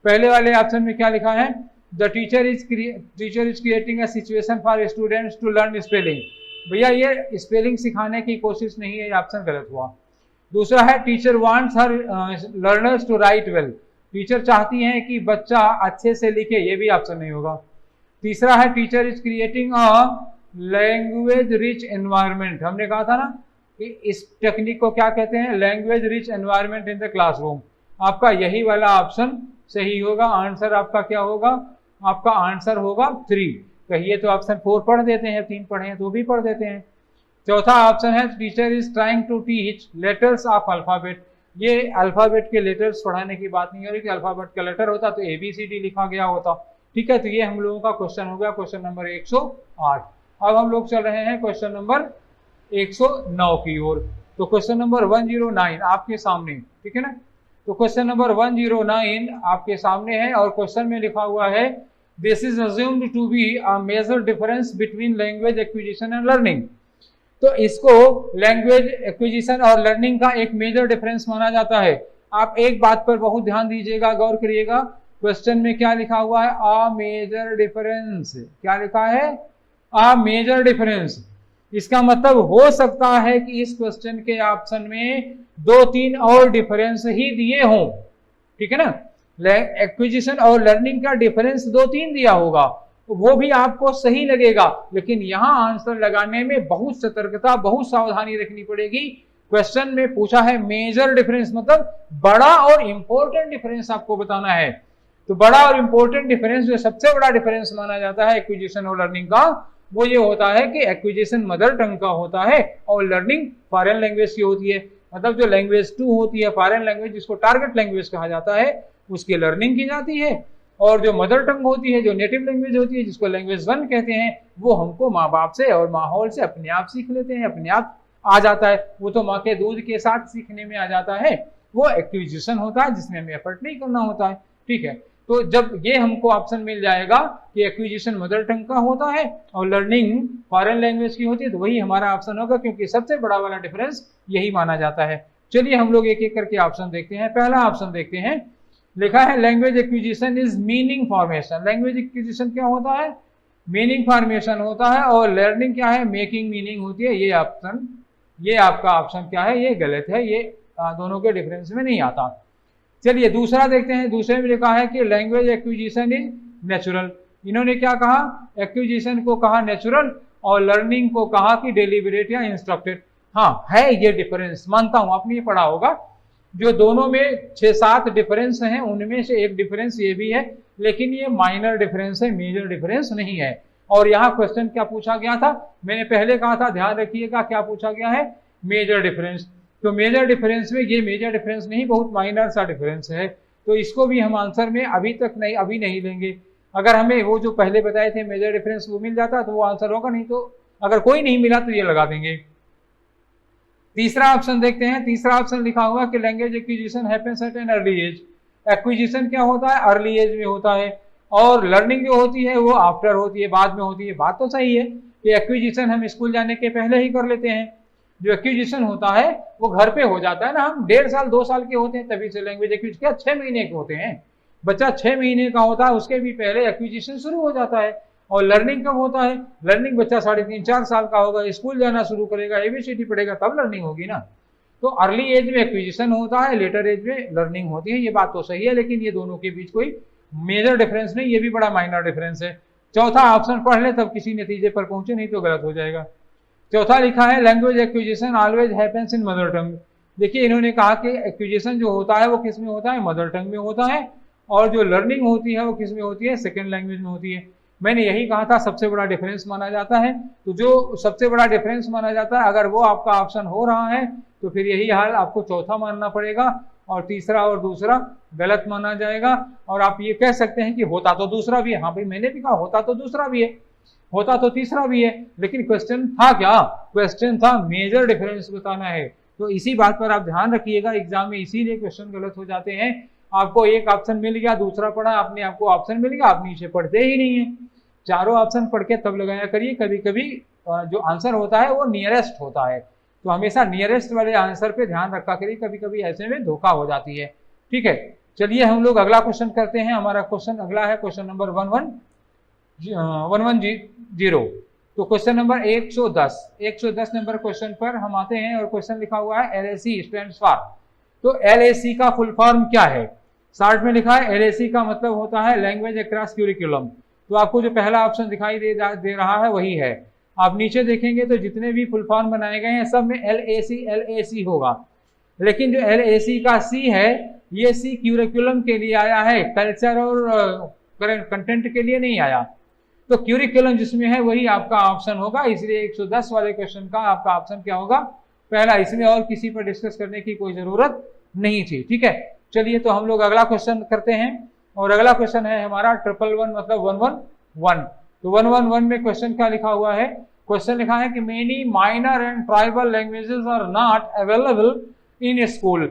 A: पहले वाले ऑप्शन में क्या लिखा है, the teacher is creating a situation for students to learn spelling. भैया ये स्पेलिंग सिखाने की कोशिश नहीं है, ये ऑप्शन गलत हुआ। दूसरा है teacher wants her learners to write well. Teacher चाहती हैं कि बच्चा अच्छे से लिखे, ये भी ऑप्शन नहीं होगा। तीसरा है teacher is creating a language rich environment. हमने कहा था ना कि इस टेक्निक को क्या कहते हैं, language rich environment in the classroom. आपका यही वाला ऑप्शन सही होगा। आंसर आपका क्या होगा, आपका आंसर होगा 3। कहिए तो ऑप्शन 4 पढ़ देते हैं, 3 पढ़े हैं तो भी पढ़ देते हैं। चौथा ऑप्शन है teacher is trying to teach letters of alphabet. ये अल्फाबेट के लेटर्स पढ़ाने की बात नहीं हो रही कि अल्फाबेट का लेटर होता तो ABCD लिखा गया होता। ठीक है, तो ये हम लोगों का क्वेश्चन हो गया, क्वेश्चन नंबर 108। अब हम लोग चल रहे हैं क्वेश्चन नंबर 109 की ओर। तो क्वेश्चन नंबर 109 आपके सामने, ठीक है ना। तो क्वेश्चन नंबर 109 आपके सामने है और क्वेश्चन में लिखा हुआ है this is assumed to be a major difference between language acquisition and learning. तो इसको लैंग्वेज एक्विजिशन और लर्निंग का एक मेजर डिफरेंस माना जाता है। आप एक बात पर बहुत ध्यान दीजिएगा, गौर करिएगा, क्वेश्चन में क्या लिखा हुआ है, अ मेजर डिफरेंस। क्या लिखा है, अ मेजर डिफरेंस। इसका मतलब हो सकता है कि इस क्वेश्चन के ऑप्शन में 2-3 और डिफरेंस ही दिए हों, ठीक है ना। एक्विजिशन और लर्निंग का डिफरेंस 2-3 दिया होगा, तो वो भी आपको सही लगेगा, लेकिन यहां आंसर लगाने में बहुत सतर्कता, बहुत सावधानी रखनी पड़ेगी। क्वेश्चन में पूछा है मेजर डिफरेंस, मतलब बड़ा और इंपॉर्टेंट डिफरेंस आपको बताना है। तो बड़ा और इंपॉर्टेंट डिफरेंस, जो सबसे बड़ा डिफरेंस माना जाता है एक्विजिशन और लर्निंग का, वो ये होता है कि एक्विजिशन मदर टंग का होता है और लर्निंग फॉरेन लैंग्वेज की होती है। मतलब जो लैंग्वेज 2 होती है, फॉरेन लैंग्वेज, जिसको टारगेट लैंग्वेज कहा जाता है, उसकी लर्निंग की जाती है। और जो मदर टंग होती है, जो नेटिव लैंग्वेज होती है, जिसको लैंग्वेज 1 कहते हैं, वो हमको माँ बाप से और माहौल से अपने आप सीख लेते हैं, अपने आप आ जाता है। वो तो माँ के दूध के साथ सीखने में आ जाता है। वो एक्विजिशन होता है जिसमें हमें एफर्ट नहीं करना होता है, ठीक है। तो जब ये हमको ऑप्शन मिल जाएगा कि एक्विजिशन मदर टंग का होता है और लर्निंग फॉरेन लैंग्वेज की होती है, तो वही हमारा ऑप्शन होगा, क्योंकि सबसे बड़ा वाला डिफरेंस यही माना जाता है। चलिए हम लोग एक एक करके ऑप्शन देखते हैं। पहला ऑप्शन देखते हैं, लिखा है language acquisition is meaning formation. Language acquisition क्या होता है, मीनिंग फॉर्मेशन होता है, और लर्निंग क्या है, मेकिंग मीनिंग होती है। ये ऑप्शन, ये आपका ऑप्शन क्या है, ये गलत है, ये दोनों के डिफरेंस में नहीं आता। चलिए दूसरा देखते हैं। दूसरे में लिखा है कि लैंग्वेज एक्विजिशन इज नेचुरल। इन्होंने क्या कहा, एक्विजिशन को कहा नेचुरल और लर्निंग को कहा कि डेलिबरेट या इंस्ट्रक्टेड। हाँ, है ये डिफरेंस, मानता हूं, आपने ये पढ़ा होगा। जो दोनों में 6-7 डिफरेंस हैं, उनमें से एक डिफरेंस ये भी है, लेकिन ये माइनर डिफरेंस है, मेजर डिफरेंस नहीं है। और यहाँ क्वेश्चन क्या पूछा गया था, मैंने पहले कहा था, ध्यान रखिएगा, क्या पूछा गया है, मेजर डिफरेंस। तो मेजर डिफरेंस में ये मेजर डिफरेंस नहीं, बहुत माइनर सा डिफरेंस है, तो इसको भी हम आंसर में अभी नहीं लेंगे। अगर हमें वो जो पहले बताए थे मेजर डिफरेंस वो मिल जाता तो वो आंसर होगा, नहीं तो अगर कोई नहीं मिला तो ये लगा देंगे। तीसरा ऑप्शन देखते हैं। तीसरा ऑप्शन लिखा हुआ कि language acquisition happens at an early age. Acquisition क्या होता है, अर्ली एज में होता है, और लर्निंग जो होती है वो आफ्टर होती है, बाद में होती है। बात तो सही है कि एक्विजिशन हम स्कूल जाने के पहले ही कर लेते हैं, जो एक्विजिशन होता है वो घर पे हो जाता है ना। हम 1.5 साल 2 साल के होते हैं तभी से लैंग्वेज एक्विजिशन, क्या 6 महीने के होते हैं, बच्चा 6 महीने का होता है, उसके भी पहले एक्विजिशन शुरू हो जाता है। और लर्निंग कब होता है, लर्निंग बच्चा 3.5-4 साल का होगा, स्कूल जाना शुरू करेगा, ABCD पढ़ेगा, तब लर्निंग होगी ना। तो अर्ली एज में एक्विजिशन होता है, लेटर एज में लर्निंग होती है। ये बात तो सही है, लेकिन ये दोनों के बीच कोई मेजर डिफरेंस नहीं, ये भी बड़ा माइनर डिफरेंस है। चौथा ऑप्शन पढ़ ले तब किसी नतीजे पर पहुंचे, नहीं तो गलत हो जाएगा। चौथा लिखा है language acquisition always happens in mother टंग। देखिए इन्होंने कहा कि एक्विजिशन जो होता है वो किस में होता है, मदर टंग में होता है, और जो लर्निंग होती है वो किस में होती है, सेकेंड लैंग्वेज में होती है। मैंने यही कहा था सबसे बड़ा डिफरेंस माना जाता है। तो जो सबसे बड़ा डिफरेंस माना जाता है, अगर वो आपका ऑप्शन हो रहा है तो फिर यही हाल आपको चौथा मानना पड़ेगा, और तीसरा और दूसरा गलत माना जाएगा। और आप ये कह सकते हैं कि होता तो दूसरा भी है। हाँ भाई, मैंने भी कहा होता तो दूसरा भी है, होता तो तीसरा भी है, लेकिन क्वेश्चन था क्या, क्वेश्चन था मेजर डिफरेंस बताना है। तो इसी बात पर आप ध्यान रखिएगा, एग्जाम में इसीलिए क्वेश्चन गलत हो जाते हैं। आपको एक ऑप्शन मिल गया, दूसरा पढ़ा आपने, आपको ऑप्शन मिल गया, आप नीचे पढ़ते ही नहीं है। चारों ऑप्शन पढ़ के तब लगाया करिए। कभी कभी जो आंसर होता है वो नियरेस्ट होता है, तो हमेशा नियरेस्ट वाले आंसर पे ध्यान रखा करिए, कभी कभी ऐसे में धोखा हो जाती है। ठीक है, चलिए हम लोग अगला क्वेश्चन करते हैं। हमारा क्वेश्चन अगला है क्वेश्चन नंबर 110। तो क्वेश्चन नंबर 110 नंबर क्वेश्चन पर हम आते हैं, और क्वेश्चन लिखा हुआ है LAC स्टैंड्स फॉर। तो LAC का फुल फॉर्म क्या है, शार्ट में लिखा है LAC का मतलब होता है लैंग्वेज अक्रॉस क्यूरिकुलम। तो आपको जो पहला ऑप्शन दिखाई दे रहा है वही है। आप नीचे देखेंगे तो जितने भी फुल फॉर्म बनाए गए हैं सब में LAC होगा, लेकिन जो LAC का C है, ये C क्यूरिकुलम के लिए आया है, कल्चर और कंटेंट के लिए नहीं आया। तो क्यूरिकुलम जिसमें है वही आपका ऑप्शन होगा, इसलिए 110 वाले क्वेश्चन का आपका ऑप्शन क्या होगा, पहला। इसमें और किसी पर डिस्कस करने की कोई जरूरत नहीं थी, ठीक है। चलिए तो हम लोग अगला क्वेश्चन करते हैं, और अगला क्वेश्चन है हमारा 111 मतलब 111। तो 111 में क्वेश्चन क्या लिखा हुआ है, क्वेश्चन लिखा है कि many minor and tribal languages are not available in school,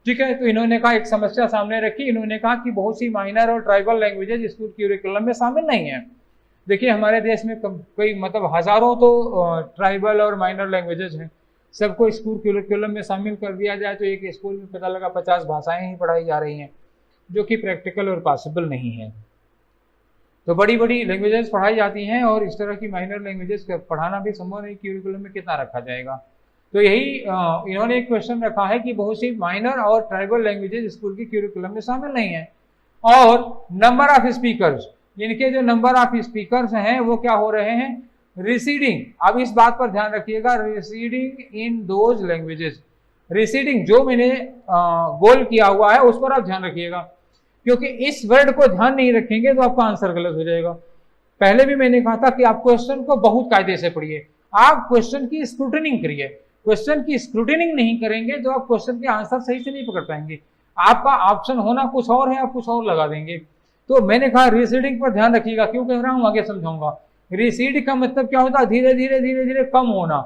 A: ठीक है। तो इन्होंने कहा, एक समस्या सामने रखी, इन्होंने कहा कि बहुत सी माइनर और ट्राइबल लैंग्वेजेज स्कूल क्यूरिकुलम में शामिल नहीं है। देखिए हमारे देश में कई मतलब हजारों तो ट्राइबल और माइनर लैंग्वेजेज हैं, सबको स्कूल क्यूरिकुलम में शामिल कर दिया जाए तो एक स्कूल में पता लगा 50 भाषाएं ही पढ़ाई जा रही हैं, जो कि प्रैक्टिकल और पॉसिबल नहीं है। तो बड़ी बड़ी लैंग्वेजेस पढ़ाई जाती हैं और इस तरह की माइनर लैंग्वेजेस पढ़ाना भी संभव नहीं, क्यूरिकुलम में कितना रखा जाएगा। तो यही इन्होंने एक क्वेश्चन रखा है कि बहुत सी माइनर और ट्राइबल लैंग्वेजेस स्कूल की क्यूरिकुलम में शामिल नहीं है, और नंबर ऑफ स्पीकर्स, इनके जो नंबर ऑफ स्पीकर्स हैं वो क्या हो रहे हैं, रिसीडिंग। अब इस बात पर ध्यान रखिएगा, receding in those languages, receding जो मैंने गोल किया हुआ है उस पर आप ध्यान रखिएगा, क्योंकि इस वर्ड को ध्यान नहीं रखेंगे तो आपका आंसर गलत हो जाएगा। पहले भी मैंने कहा था कि आप क्वेश्चन को बहुत कायदे से पढ़िए, आप क्वेश्चन की स्क्रूटनिंग करिए, क्वेश्चन की स्क्रूटनिंग नहीं करेंगे तो आप क्वेश्चन के आंसर सही से नहीं पकड़ पाएंगे, आपका ऑप्शन होना कुछ और है, आप कुछ और लगा देंगे। तो मैंने कहा रिसीडिंग पर ध्यान रखिएगा, क्यों कह रहा हूं आगे समझाऊंगा। रिसीड का मतलब क्या होता है, धीरे धीरे धीरे धीरे कम होना,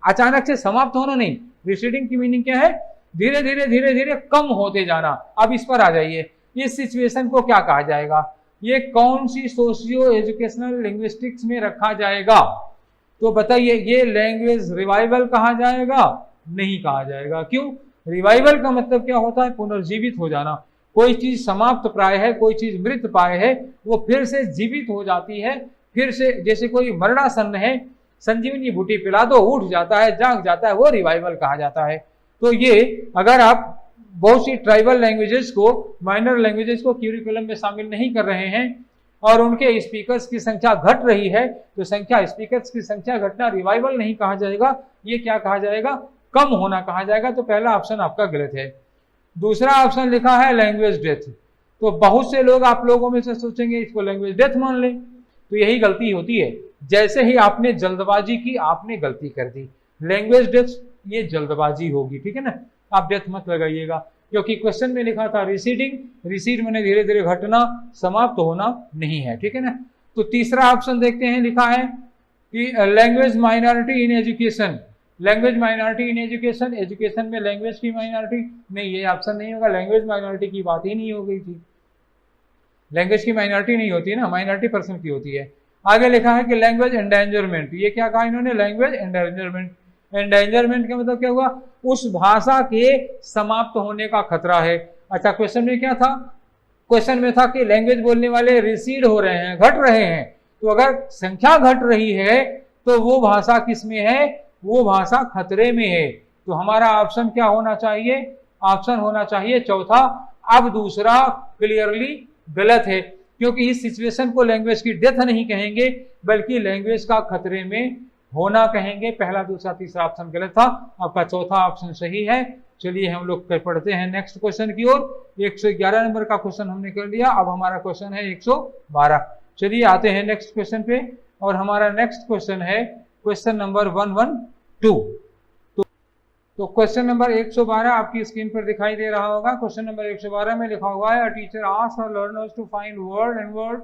A: अचानक से समाप्त होना नहीं। रिसीडिंग की मीनिंग क्या है, धीरे धीरे धीरे धीरे कम होते जाना। अब इस पर आ जाइए, इस सिचुएशन को क्या कहा जाएगा, ये कौन सी सोशियो एजुकेशनल लिंग्विस्टिक्स में रखा जाएगा, तो बताइए। ये लैंग्वेज रिवाइवल कहा जाएगा, नहीं कहा जाएगा। क्यों, रिवाइवल का मतलब क्या होता है, पुनर्जीवित हो जाना। कोई चीज समाप्त प्राय है, कोई चीज मृत प्राय है, वो फिर से जीवित हो जाती है, फिर से, जैसे कोई मरणासन्न है, संजीवनी बूटी पिला दो, उठ जाता है, जाग जाता है, वो रिवाइवल कहा जाता है। तो ये अगर आप बहुत सी ट्राइबल लैंग्वेजेस को, माइनर लैंग्वेजेस को क्यूरिकुलम में शामिल नहीं कर रहे हैं और उनके स्पीकर्स की संख्या घट रही है, तो स्पीकर्स की संख्या घटना रिवाइवल नहीं कहा जाएगा, ये क्या कहा जाएगा, कम होना कहा जाएगा। तो पहला ऑप्शन आपका गलत है। दूसरा ऑप्शन लिखा है लैंग्वेज डेथ। तो बहुत से लोग आप लोगों में से सोचेंगे इसको लैंग्वेज डेथ मान लें, तो यही गलती होती है। जैसे ही आपने जल्दबाजी की, आपने गलती कर दी, लैंग्वेज डेथ ये जल्दबाजी होगी, ठीक है ना। आप डेथ मत लगाइएगा, क्योंकि क्वेश्चन में लिखा था रिसीडिंग, रिसीड मैंने धीरे धीरे घटना, समाप्त होना नहीं है, ठीक है ना। तो तीसरा ऑप्शन देखते हैं, लिखा है कि language minority in education, language minority in education, education में लैंग्वेज की माइनॉरिटी नहीं, ये ऑप्शन नहीं होगा। लैंग्वेज माइनॉरिटी की बात ही नहीं हो गई थी, लैंग्वेज की माइनॉरिटी नहीं होती है ना, माइनॉरिटी पर्सन की होती है। आगे लिखा है कि लैंग्वेज एंडेंजरमेंट, ये क्या कहा इन्होंने, लैंग्वेज एंडेंजरमेंट। एंडेंजरमेंट का मतलब क्या हुआ, उस भाषा के समाप्त होने का खतरा है। अच्छा, क्वेश्चन में क्या था, क्वेश्चन में था कि लैंग्वेज बोलने वाले रिसीड हो रहे हैं, घट रहे हैं। तो अगर संख्या घट रही है तो वो भाषा किस में है, वो भाषा खतरे में है। तो हमारा ऑप्शन क्या होना चाहिए, ऑप्शन होना चाहिए चौथा। अब दूसरा क्लियरली गलत है, क्योंकि इस सिचुएशन को लैंग्वेज की डेथ नहीं कहेंगे, बल्कि लैंग्वेज का खतरे में होना कहेंगे। पहला, दूसरा, तीसरा ऑप्शन गलत था, आपका चौथा ऑप्शन सही है। चलिए हम लोग पढ़ते हैं नेक्स्ट क्वेश्चन की ओर। 111 नंबर का क्वेश्चन हमने कर लिया, अब हमारा क्वेश्चन है 112। चलिए आते हैं नेक्स्ट क्वेश्चन पे, और हमारा नेक्स्ट क्वेश्चन है क्वेश्चन नंबर 112। तो क्वेश्चन नंबर 112 आपकी स्क्रीन पर दिखाई दे रहा होगा। क्वेश्चन नंबर 112 में लिखा हुआ है, teacher asked her learners to find word and word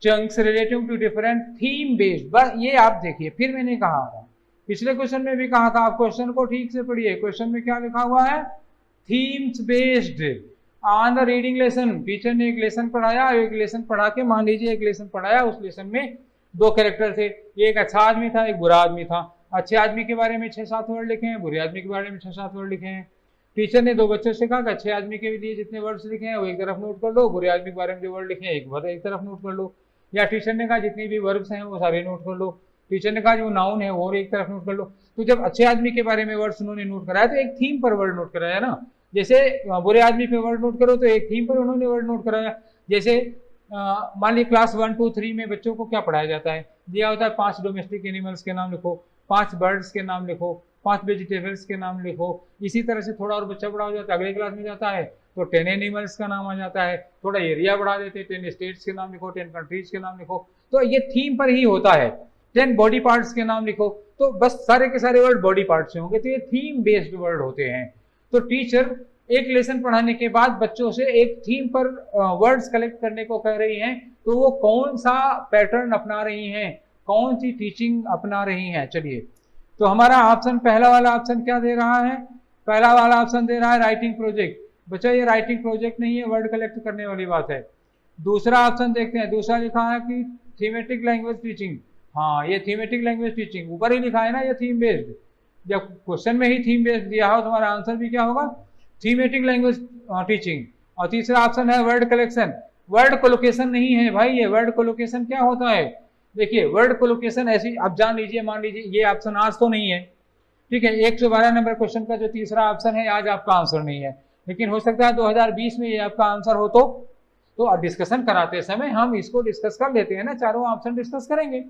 A: chunks relative to different theme based. बस ये आप देखिए, फिर मैंने कहा था, पिछले क्वेश्चन में भी कहा था, आप क्वेश्चन को ठीक से पढ़िए। क्वेश्चन में क्या लिखा हुआ है, themes based on the reading lesson. Teacher ने एक लेसन पढ़ाया, एक लेसन पढ़ा के, मान लीजिए एक लेसन पढ़ाया, उस लेसन में 2 कैरेक्टर थे, एक अच्छा आदमी था, एक बुरा आदमी था। अच्छे आदमी के बारे में 6-7 वर्ड लिखे हैं, बुरे आदमी के बारे में 6-7 वर्ड लिखे हैं। टीचर ने 2 बच्चों से कहा कि अच्छे आदमी के लिए जितने वर्ड्स लिखे हैं वो एक तरफ नोट कर लो, बुरे आदमी के बारे में जो वर्ड लिखे हैं एक तरफ नोट कर लो। या टीचर ने कहा जितनी भी वर्ब्स हैं वो सारे नोट कर लो। टीचर ने कहा जो नाउन है वो एक तरफ नोट कर लो। तो जब अच्छे आदमी के बारे में वर्ड्स उन्होंने नोट कराया तो एक थीम पर वर्ड नोट कराया ना। जैसे बुरे आदमी पे वर्ड नोट करो तो एक थीम पर उन्होंने वर्ड नोट कराया। जैसे मान लीजिए क्लास 1, 2, 3 में बच्चों को क्या पढ़ाया जाता है, दिया होता है 5 डोमेस्टिक एनिमल्स के नाम लिखो, 5 बर्ड्स के नाम लिखो, 5 वेजिटेबल्स के नाम लिखो। इसी तरह से थोड़ा और बच्चा बड़ा हो जाता है, अगले क्लास में जाता है तो 10 एनिमल्स का नाम आ जाता है, थोड़ा एरिया बढ़ा देते, 10 स्टेट्स के नाम लिखो, 10 कंट्रीज के नाम लिखो। तो ये थीम पर ही होता है। 10 बॉडी पार्ट्स के नाम लिखो, तो बस सारे के सारे वर्ड बॉडी पार्ट से होंगे, तो ये थीम बेस्ड वर्ड होते हैं। तो टीचर एक लेसन पढ़ाने के बाद बच्चों से एक थीम पर वर्ड्स कलेक्ट करने को कह रही हैं, तो वो कौन सा पैटर्न अपना रही हैं, कौन सी टीचिंग अपना रही हैं। चलिए, तो हमारा ऑप्शन, पहला वाला ऑप्शन क्या दे रहा है? पहला वाला ऑप्शन दे रहा है राइटिंग प्रोजेक्ट। बच्चा ये राइटिंग प्रोजेक्ट नहीं है, वर्ड कलेक्ट करने वाली बात है। दूसरा ऑप्शन देखते हैं, दूसरा लिखा है कि थीमेटिक लैंग्वेज टीचिंग। हाँ, ये थीमेटिक लैंग्वेज टीचिंग ऊपर ही लिखा है ना, ये थीम बेस्ड। जब क्वेश्चन में ही थीम बेस्ड दिया हो, तुम्हारा आंसर भी क्या होगा? Thematic language teaching. और तीसरा ऑप्शन है वर्ड कलेक्शन। वर्ड कोलोकेशन नहीं है भाई, ये वर्ड कोलोकेशन क्या होता है? देखिए, वर्ड कोलोकेशन ऐसी, आप जान लीजिए, मान लीजिए ये ऑप्शन आज तो नहीं है, ठीक है, 112 नंबर क्वेश्चन का जो तीसरा ऑप्शन है आज आपका आंसर नहीं है, लेकिन हो सकता है 2020 में ये आपका आंसर हो। तो डिस्कशन कराते समय हम इसको डिस्कस कर लेते हैं ना, चारों ऑप्शन डिस्कस करेंगे।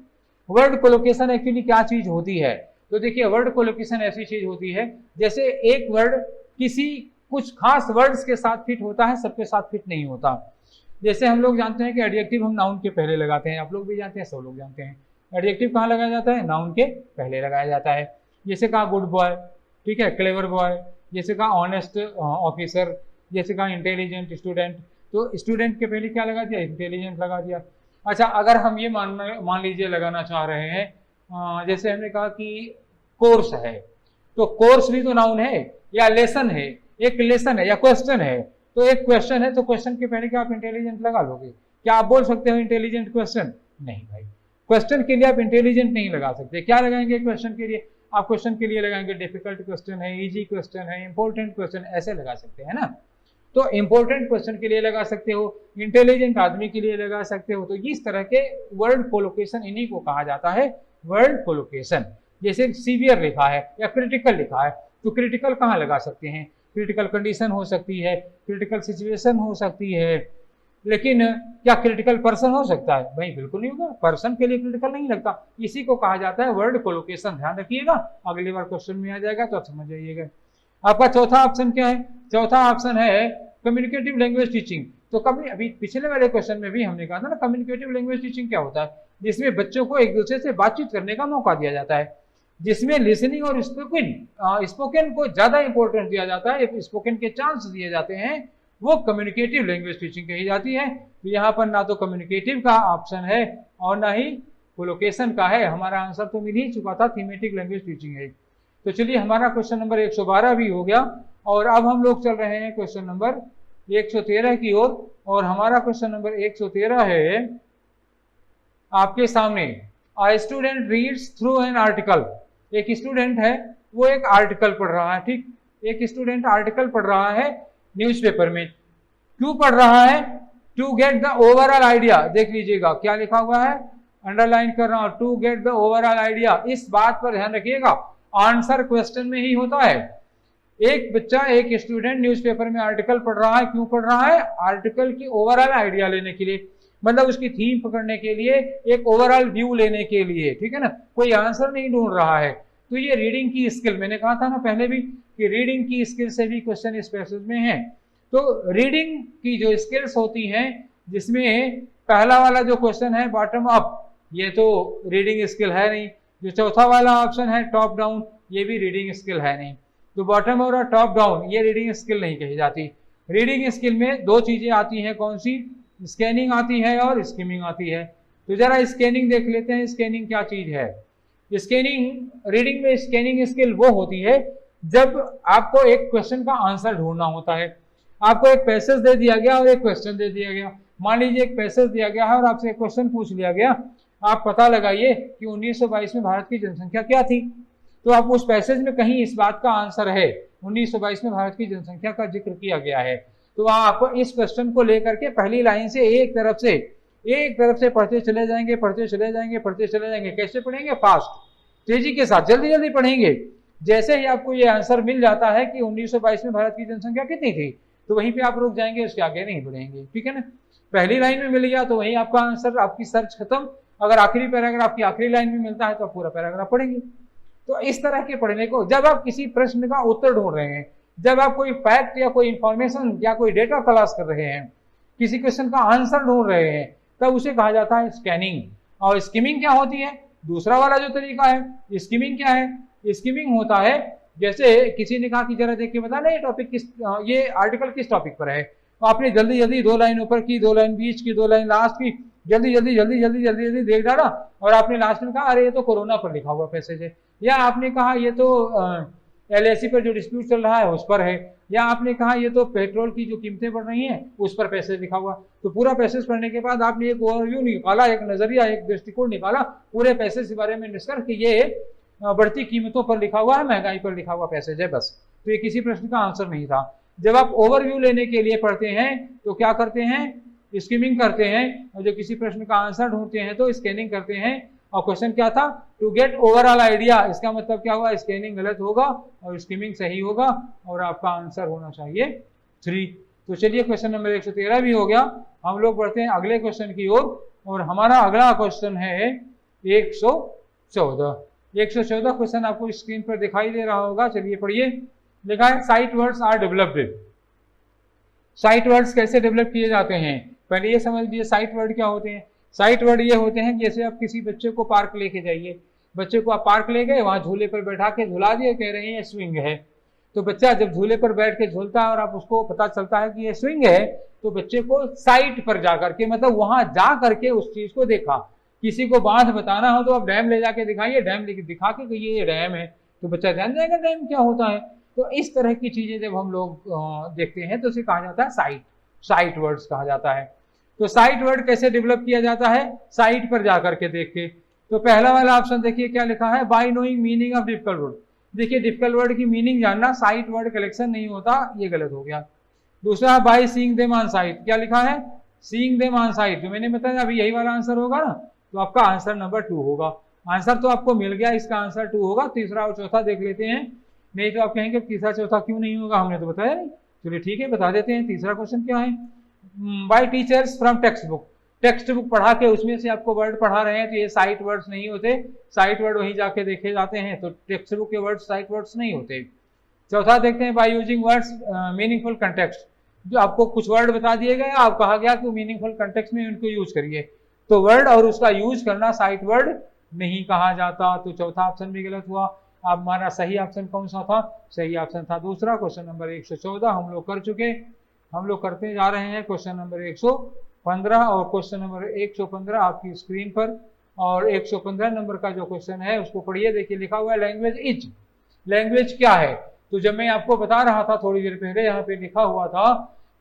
A: वर्ड कोलोकेशन एक्चुअली क्या चीज होती है? तो देखिए, वर्ड कोलोकेशन ऐसी चीज होती है जैसे एक वर्ड किसी कुछ खास वर्ड्स के साथ फिट होता है, सबके साथ फिट नहीं होता। जैसे हम लोग जानते हैं कि एडजेक्टिव हम नाउन के पहले लगाते हैं, आप लोग भी जानते हैं, सब लोग जानते हैं। एडजेक्टिव कहाँ लगाया जाता है? नाउन के पहले लगाया जाता है। जैसे कहा गुड बॉय, ठीक है, क्लेवर बॉय, जैसे कहा ऑनेस्ट ऑफिसर, जैसे कहा इंटेलिजेंट स्टूडेंट। तो स्टूडेंट के पहले क्या लगा दिया? इंटेलिजेंट लगा दिया। अच्छा, अगर हम ये मान लीजिए लगाना चाह रहे हैं, जैसे हमने कहा कि कोर्स है, तो कोर्स भी तो नाउन है या लेसन है, एक लेसन है या क्वेश्चन है। तो एक क्वेश्चन है, तो क्वेश्चन के पहले क्या आप इंटेलिजेंट लगा लोगे? क्या आप बोल सकते हो इंटेलिजेंट क्वेश्चन? नहीं भाई, क्वेश्चन के लिए आप इंटेलिजेंट नहीं लगा सकते। क्या लगाएंगे क्वेश्चन के लिए? आप क्वेश्चन के लिए लगाएंगे डिफिकल्ट क्वेश्चन है, इजी क्वेश्चन है, इंपॉर्टेंट क्वेश्चन, ऐसे लगा सकते हैं ना। तो इंपॉर्टेंट क्वेश्चन के लिए लगा सकते हो, इंटेलिजेंट आदमी के लिए लगा सकते हो। तो इस तरह के वर्ड कोलोकेशन, इन्हीं को कहा जाता है वर्ड कोलोकेशन। जैसे सीवियर लिखा है या क्रिटिकल लिखा है, तो क्रिटिकल कहाँ लगा सकते हैं? क्रिटिकल कंडीशन हो सकती है, क्रिटिकल सिचुएशन हो सकती है, लेकिन क्या क्रिटिकल पर्सन हो सकता है? भाई बिल्कुल नहीं होगा, पर्सन के लिए क्रिटिकल नहीं लगता। इसी को कहा जाता है वर्ड कोलोकेशन। ध्यान रखिएगा, अगली बार क्वेश्चन में आ जाएगा तो आप समझ जाइएगा। आपका चौथा ऑप्शन क्या है? चौथा ऑप्शन है कम्युनिकेटिव लैंग्वेज टीचिंग। तो कभी अभी पिछले वाले क्वेश्चन में भी हमने कहा था ना, कम्युनिकेटिव लैंग्वेज टीचिंग क्या होता है? जिसमें बच्चों को एक दूसरे से बातचीत करने का मौका दिया जाता है, जिसमें लिसनिंग और स्पोकन को ज्यादा इंपॉर्टेंस दिया जाता है, स्पोकन के चांस दिए जाते हैं, वो कम्युनिकेटिव लैंग्वेज टीचिंग कही जाती है। तो यहाँ पर ना तो कम्युनिकेटिव का ऑप्शन है और ना ही कोलोकेशन का है। हमारा आंसर तो मिल ही चुका था, थीमेटिक लैंग्वेज टीचिंग है। तो चलिए, हमारा क्वेश्चन नंबर 112 भी हो गया और अब हम लोग चल रहे हैं क्वेश्चन नंबर 113 की ओर। और हमारा क्वेश्चन नंबर 113 है आपके सामने, a student reads through an article. एक स्टूडेंट है, वो एक आर्टिकल पढ़ रहा है, ठीक, एक स्टूडेंट आर्टिकल पढ़ रहा है न्यूज़पेपर में। क्यों पढ़ रहा है? To get the overall idea. देख लीजिएगा क्या लिखा हुआ है, अंडरलाइन कर रहा हूं, to get the overall idea. इस बात पर ध्यान रखिएगा, आंसर क्वेश्चन में ही होता है। एक बच्चा, एक स्टूडेंट न्यूज़पेपर में आर्टिकल पढ़ रहा है। क्यों पढ़ रहा है? आर्टिकल की ओवरऑल आइडिया लेने के लिए, मतलब उसकी थीम पकड़ने के लिए, एक ओवरऑल व्यू लेने के लिए, ठीक है ना, कोई आंसर नहीं ढूंढ रहा है। तो ये रीडिंग की स्किल, मैंने कहा था ना पहले भी कि रीडिंग की स्किल से भी क्वेश्चन इस पैसेज में है। तो रीडिंग की जो स्किल्स होती हैं, जिसमें पहला वाला जो क्वेश्चन है बॉटम अप, ये तो रीडिंग स्किल है नहीं। जो चौथा वाला ऑप्शन है टॉप डाउन, ये भी रीडिंग स्किल है नहीं। तो बॉटम और टॉप डाउन ये रीडिंग स्किल नहीं कही जाती। रीडिंग स्किल में दो चीजें आती हैं, कौन सी? स्कैनिंग आती है और स्किमिंग आती है। तो जरा स्कैनिंग देख लेते हैं, स्कैनिंग क्या चीज है। स्कैनिंग, रीडिंग में स्कैनिंग स्किल वो होती है जब आपको एक क्वेश्चन का आंसर ढूंढना होता है। आपको एक पैसेज दे दिया गया और एक क्वेश्चन दे दिया गया। मान लीजिए एक पैसेज दिया गया है और आपसे एक क्वेश्चन पूछ लिया गया, आप पता लगाइए कि 1922 में भारत की जनसंख्या क्या थी। तो आप उस पैसेज में कहीं इस बात का आंसर है, 1922 में भारत की जनसंख्या का जिक्र किया गया है। तो आपको इस क्वेश्चन को लेकर के पहली लाइन से एक तरफ से पढ़ते चले जाएंगे, पढ़ते चले जाएंगे, पढ़ते चले जाएंगे। कैसे पढ़ेंगे? फास्ट, तेजी के साथ, जल्दी जल्दी पढ़ेंगे। जैसे ही आपको ये आंसर मिल जाता है कि 1922 में भारत की जनसंख्या कितनी थी, तो वहीं पे आप रुक जाएंगे, उसके आगे नहीं बढ़ेंगे, ठीक है ना। पहली लाइन में मिल गया तो वहीं आपका आंसर, आपकी सर्च खत्म। अगर आखिरी पैराग्राफ की आखिरी लाइन में मिलता है तो आप पूरा पैराग्राफ पढ़ेंगे। तो इस तरह के पढ़ने को, जब आप किसी प्रश्न का उत्तर ढूंढ रहे हैं, जब आप कोई फैक्ट या कोई इंफॉर्मेशन या कोई डेटा तलाश कर रहे हैं, किसी क्वेश्चन का आंसर ढूंढ रहे हैं, तब उसे कहा जाता है स्कैनिंग। और स्किमिंग क्या होती है, दूसरा वाला जो तरीका है, स्किमिंग क्या है, स्किमिंग होता है जैसे किसी ने कहा कि जरा देख के बता ना ये टॉपिक किस, ये आर्टिकल किस टॉपिक पर है, तो आपने जल्दी जल्दी 2 लाइन ऊपर की, 2 लाइन बीच की, 2 लाइन लास्ट की, जल्दी जल्दी जल्दी जल्दी जल्दी जल्दी देख डाला और आपने लास्ट में कहा अरे ये तो कोरोना पर लिखा हुआ पैसेज है, या आपने कहा ये तो LIC पर जो डिस्प्यूट चल रहा है उस पर है, या आपने कहा ये तो पेट्रोल की जो कीमतें बढ़ रही हैं उस पर पैसेज लिखा हुआ। तो पूरा पैसेज पढ़ने के बाद आपने एक ओवरव्यू निकाला, एक नजरिया, एक दृष्टिकोण निकाला पूरे पैसेज के बारे में निष्कर्ष कि ये बढ़ती कीमतों पर लिखा हुआ है, महंगाई पर लिखा हुआ पैसेज है बस। तो ये किसी प्रश्न का आंसर नहीं था। जब आप ओवरव्यू लेने के लिए पढ़ते हैं तो क्या करते हैं, स्किमिंग करते हैं, और जो किसी प्रश्न का आंसर ढूंढते हैं तो स्कैनिंग करते हैं। और क्वेश्चन क्या था, टू गेट ओवरऑल आइडिया, इसका मतलब क्या हुआ, स्कैनिंग गलत होगा और स्किमिंग सही होगा और आपका आंसर होना चाहिए 3। तो चलिए क्वेश्चन नंबर 113 भी हो गया। हम लोग बढ़ते हैं अगले क्वेश्चन की ओर, और हमारा अगला क्वेश्चन है 114। 114 क्वेश्चन आपको स्क्रीन पर दिखाई दे रहा होगा, चलिए पढ़िए। लिखा है sight words are developed. Sight words कैसे डेवलप किए जाते हैं, पहले ये समझ लीजिए साइट वर्ड क्या होते हैं। साइट वर्ड ये होते हैं जैसे आप किसी बच्चे को पार्क लेके जाइए, बच्चे को आप पार्क ले गए, वहां झूले पर बैठा के झुला दिए, कह रहे हैं ये स्विंग है। तो बच्चा जब झूले पर बैठ के झूलता है और आप उसको पता चलता है कि ये स्विंग है, तो बच्चे को साइट पर जा करके, मतलब वहां जा करके उस चीज को देखा। किसी को बांध बताना हो तो आप डैम ले जाके दिखाइए, डैम लेके दिखा के कि ये डैम है, तो बच्चा जान जाएगा डैम क्या होता है। तो इस तरह की चीजें जब हम लोग देखते हैं तो उसे कहा जाता है साइट वर्ड्स कहा जाता है। तो साइट वर्ड कैसे डेवलप किया जाता है, साइट पर जाकर के देख के। तो पहला वाला ऑप्शन देखिए क्या लिखा है, bye knowing meaning of difficult word. देखिए डिफिकल्ट वर्ड की मीनिंग जानना, साइट वर्ड कलेक्शन नहीं होता, ये गलत हो गया। दूसरा by seeing them on site, क्या लिखा है, सीइंग देम ऑन साइट। तो मैंने बताया अभी यही वाला आंसर होगा ना, तो आपका आंसर नंबर 2 होगा। आंसर तो आपको मिल गया, इसका आंसर 2 होगा। तीसरा और चौथा देख लेते हैं, नहीं तो आप कहेंगे तीसरा चौथा क्यों नहीं होगा, हमने तो बताया नहीं। चलिए ठीक है, बता देते हैं। तीसरा क्वेश्चन क्या है, bye teachers from text book. Text book पढ़ा के उसमें से आपको वर्ड पढ़ा रहे हैं, तो ये साइट वर्ड्स नहीं होते। साइट वर्ड वहीं जाके देखे जाते हैं, तो टेक्स्ट बुक के वर्ड्स साइट वर्ड्स नहीं होते। चौथा देखते हैं, by using words meaningful context. जो आपको कुछ वर्ड बता दिए गए, आप कहा गया कि मीनिंगफुल कंटेक्स्ट में उनको यूज करिए, तो वर्ड और उसका यूज करना साइट वर्ड नहीं कहा जाता। तो चौथा ऑप्शन भी गलत हुआ। अब हमारा सही ऑप्शन कौन सा था, सही ऑप्शन था दूसरा। क्वेश्चन नंबर 114 हम लोग कर चुके। हम लोग करते जा रहे हैं क्वेश्चन नंबर 115, और क्वेश्चन नंबर 115 आपकी स्क्रीन पर। और 115 नंबर का जो क्वेश्चन है उसको पढ़िए। देखिए लिखा हुआ है लैंग्वेज इज। लैंग्वेज क्या है, तो जब मैं आपको बता रहा था थोड़ी देर पहले, यहाँ पे लिखा हुआ था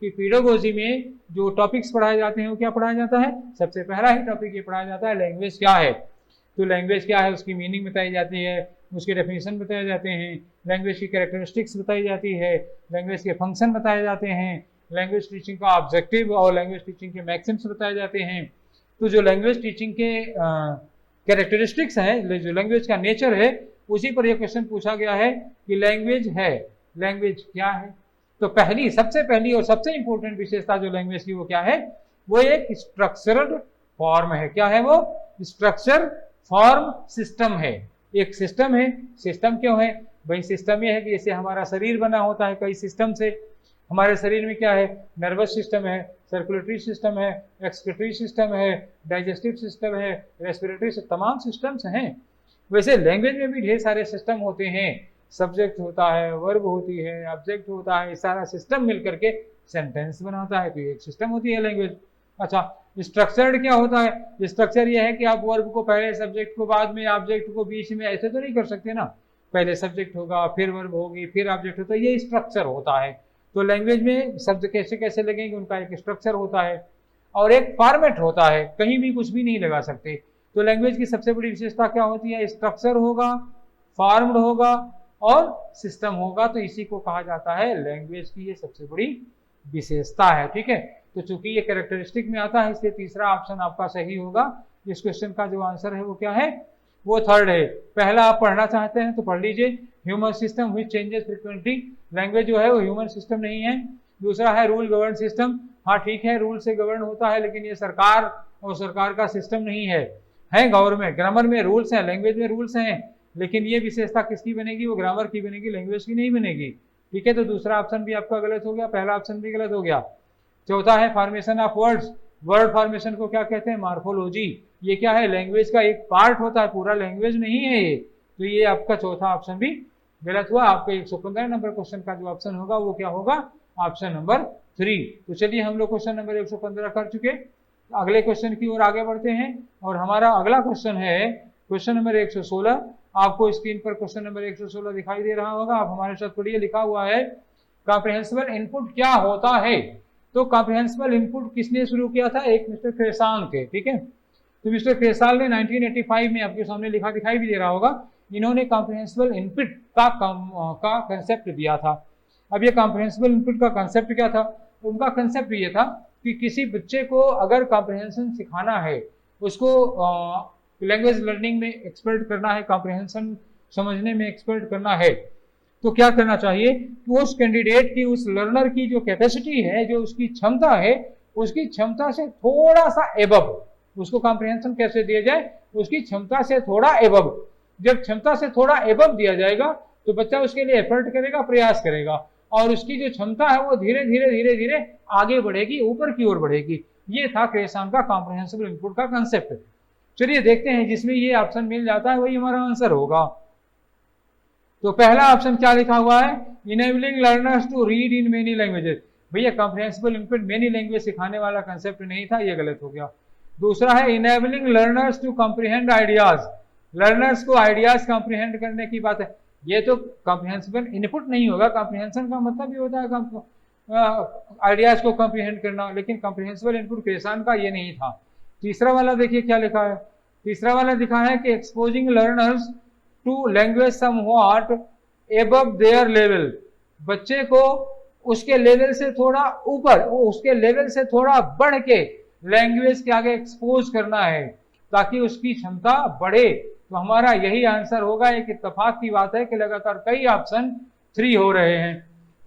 A: कि पीडागोजी में जो टॉपिक्स पढ़ाए जाते हैं वो क्या पढ़ाया जाता है, सबसे पहला ही टॉपिक ये पढ़ाया जाता है लैंग्वेज क्या है। तो लैंग्वेज क्या है, उसकी मीनिंग बताई जाती है, उसके डेफिनेशन बताए जाते हैं, लैंग्वेज की कैरेक्टरिस्टिक्स बताई जाती है, लैंग्वेज के फंक्शन बताए जाते हैं, लैंग्वेज टीचिंग का ऑब्जेक्टिव और लैंग्वेज टीचिंग के मैक्सिम्स बताए जाते हैं। तो जो लैंग्वेज टीचिंग के कैरेक्टरिस्टिक्स हैं, जो लैंग्वेज का नेचर है, उसी पर यह क्वेश्चन पूछा गया है कि लैंग्वेज है, लैंग्वेज क्या है। तो पहली, सबसे पहली और सबसे इंपॉर्टेंट विशेषता जो लैंग्वेज की वो क्या है, वो एक स्ट्रक्चर्ड फॉर्म है। क्या है वो, स्ट्रक्चर फॉर्म सिस्टम है, एक सिस्टम है। सिस्टम क्यों है भाई, सिस्टम ये है कि जैसे हमारा शरीर बना होता है कई सिस्टम से। हमारे शरीर में क्या है, नर्वस सिस्टम है, सर्कुलेटरी सिस्टम है, एक्सक्रीटरी सिस्टम है, डाइजेस्टिव सिस्टम है, रेस्पिरेटरी से तमाम सिस्टम्स हैं। वैसे लैंग्वेज में भी ढेर सारे सिस्टम होते हैं। सब्जेक्ट होता है, वर्ब होती है, ऑब्जेक्ट होता है, सारा सिस्टम मिलकर के सेंटेंस बनाता है, तो एक सिस्टम होती है लैंग्वेज। अच्छा, स्ट्रक्चर्ड क्या होता है, स्ट्रक्चर ये है कि आप वर्ब को पहले, सब्जेक्ट को बाद में, ऑब्जेक्ट को बीच में, ऐसे तो नहीं कर सकते ना। पहले सब्जेक्ट होगा, फिर वर्ब होगी, फिर ऑब्जेक्ट होता है, ये स्ट्रक्चर होता है। तो लैंग्वेज में शब्द कैसे कैसे लगेंगे, उनका एक स्ट्रक्चर होता है और एक फॉर्मेट होता है, कहीं भी कुछ भी नहीं लगा सकते। तो लैंग्वेज की सबसे बड़ी विशेषता क्या होती है, स्ट्रक्चर होगा, फॉर्म्ड होगा और सिस्टम होगा। तो इसी को कहा जाता है लैंग्वेज की ये सबसे बड़ी विशेषता है। ठीक है, तो चूंकि ये कैरेक्टरिस्टिक में आता है, इसलिए तीसरा ऑप्शन आपका सही होगा। इस क्वेश्चन का जो आंसर है वो क्या है, वो थर्ड है। पहला आप पढ़ना चाहते हैं तो पढ़ लीजिए, human system which changes frequently. Language जो है वो ह्यूमन सिस्टम नहीं है। दूसरा है रूल गवर्न सिस्टम। हाँ ठीक है, रूल से गवर्न होता है, लेकिन ये सरकार और सरकार का सिस्टम नहीं है, गवर्नमेंट। ग्रामर में रूल्स हैं, लैंग्वेज में रूल्स हैं, लेकिन ये विशेषता किसकी बनेगी, वो ग्रामर की बनेगी, लैंग्वेज की नहीं बनेगी। ठीक है, तो दूसरा ऑप्शन भी आपका गलत हो गया, पहला ऑप्शन भी गलत हो गया। चौथा है formation of words. Word formation को क्या कहते हैं, मार्फोलॉजी। ये क्या है, लैंग्वेज का एक पार्ट होता है, पूरा लैंग्वेज नहीं है ये। तो ये आपका चौथा ऑप्शन भी गलत हुआ। आपका 115 नंबर क्वेश्चन का जो ऑप्शन होगा वो क्या होगा, ऑप्शन नंबर 3। तो चलिए हम लोग क्वेश्चन नंबर 115 कर चुके, अगले क्वेश्चन की ओर आगे बढ़ते हैं। और हमारा अगला क्वेश्चन है क्वेश्चन नंबर 116। आपको स्क्रीन पर क्वेश्चन नंबर 116 दिखाई दे रहा होगा, आप हमारे साथ पढ़िए। लिखा हुआ है कॉम्प्रिहेंसिबल इनपुट क्या होता है। तो कॉम्प्रिहेंसिबल इनपुट किसने शुरू किया था, एक मिस्टर क्रेसान के, ठीक है। तो मिस्टर क्रेसाल ने 1985 में, आपके सामने लिखा दिखाई भी दे रहा होगा, इन्होंने कॉम्प्रिहेंसिबल इनपुट का कंसेप्ट दिया था। अब ये कॉम्प्रिहेंसिबल इनपुट का कंसेप्ट क्या था, उनका कंसेप्ट ये था कि किसी बच्चे को अगर कॉम्प्रिहेंशन सिखाना है, उसको लैंग्वेज लर्निंग में एक्सपर्ट करना है, कॉम्प्रिहेंशन समझने में एक्सपर्ट करना है, तो क्या करना चाहिए कि उस कैंडिडेट की, उस लर्नर की जो कैपेसिटी है, जो उसकी क्षमता है, उसकी क्षमता से थोड़ा सा एबव, उसको कॉम्प्रिहेंशन कैसे दिया जाए, उसकी क्षमता से थोड़ा एबव। जब क्षमता से थोड़ा एबव दिया जाएगा तो बच्चा उसके लिए एफर्ट करेगा, प्रयास करेगा, और उसकी जो क्षमता है वो धीरे धीरे धीरे धीरे आगे बढ़ेगी, ऊपर की ओर बढ़ेगी। ये था क्रेसान का कॉम्प्रिहेंसिबल इनपुट का कंसेप्ट। चलिए देखते हैं, जिसमें ये ऑप्शन मिल जाता है वही हमारा आंसर होगा। तो पहला ऑप्शन क्या लिखा हुआ है, enabling learners to read in many languages. भैया कॉम्प्रिहेंसिबल इनपुट मेनी लैंग्वेज सिखाने वाला कंसेप्ट नहीं था, ये गलत हो गया। दूसरा है enabling learners to comprehend ideas, learners को आइडियाज कॉम्प्रिहेंड करने की बात है। ये तो कॉम्प्रिहेंसिबल इनपुट नहीं होगा, कॉम्प्रिहेंशन का मतलब ये होता है आइडियाज को कॉम्प्रिहेंड करना, लेकिन कॉम्प्रिहेंसिबल इनपुट क्रेसान का ये नहीं था। तीसरा वाला देखिए क्या लिखा है, तीसरा वाला लिखा है कि exposing learners to language somewhat above their level, बच्चे को उसके लेवल से थोड़ा ऊपर, उसके लेवल से थोड़ा बढ़ के लैंग्वेज के आगे एक्सपोज करना है ताकि उसकी क्षमता बढ़े। तो हमारा यही आंसर होगा। एक इत्तेफाक की बात है कि लगातार कई ऑप्शन 3 हो रहे हैं।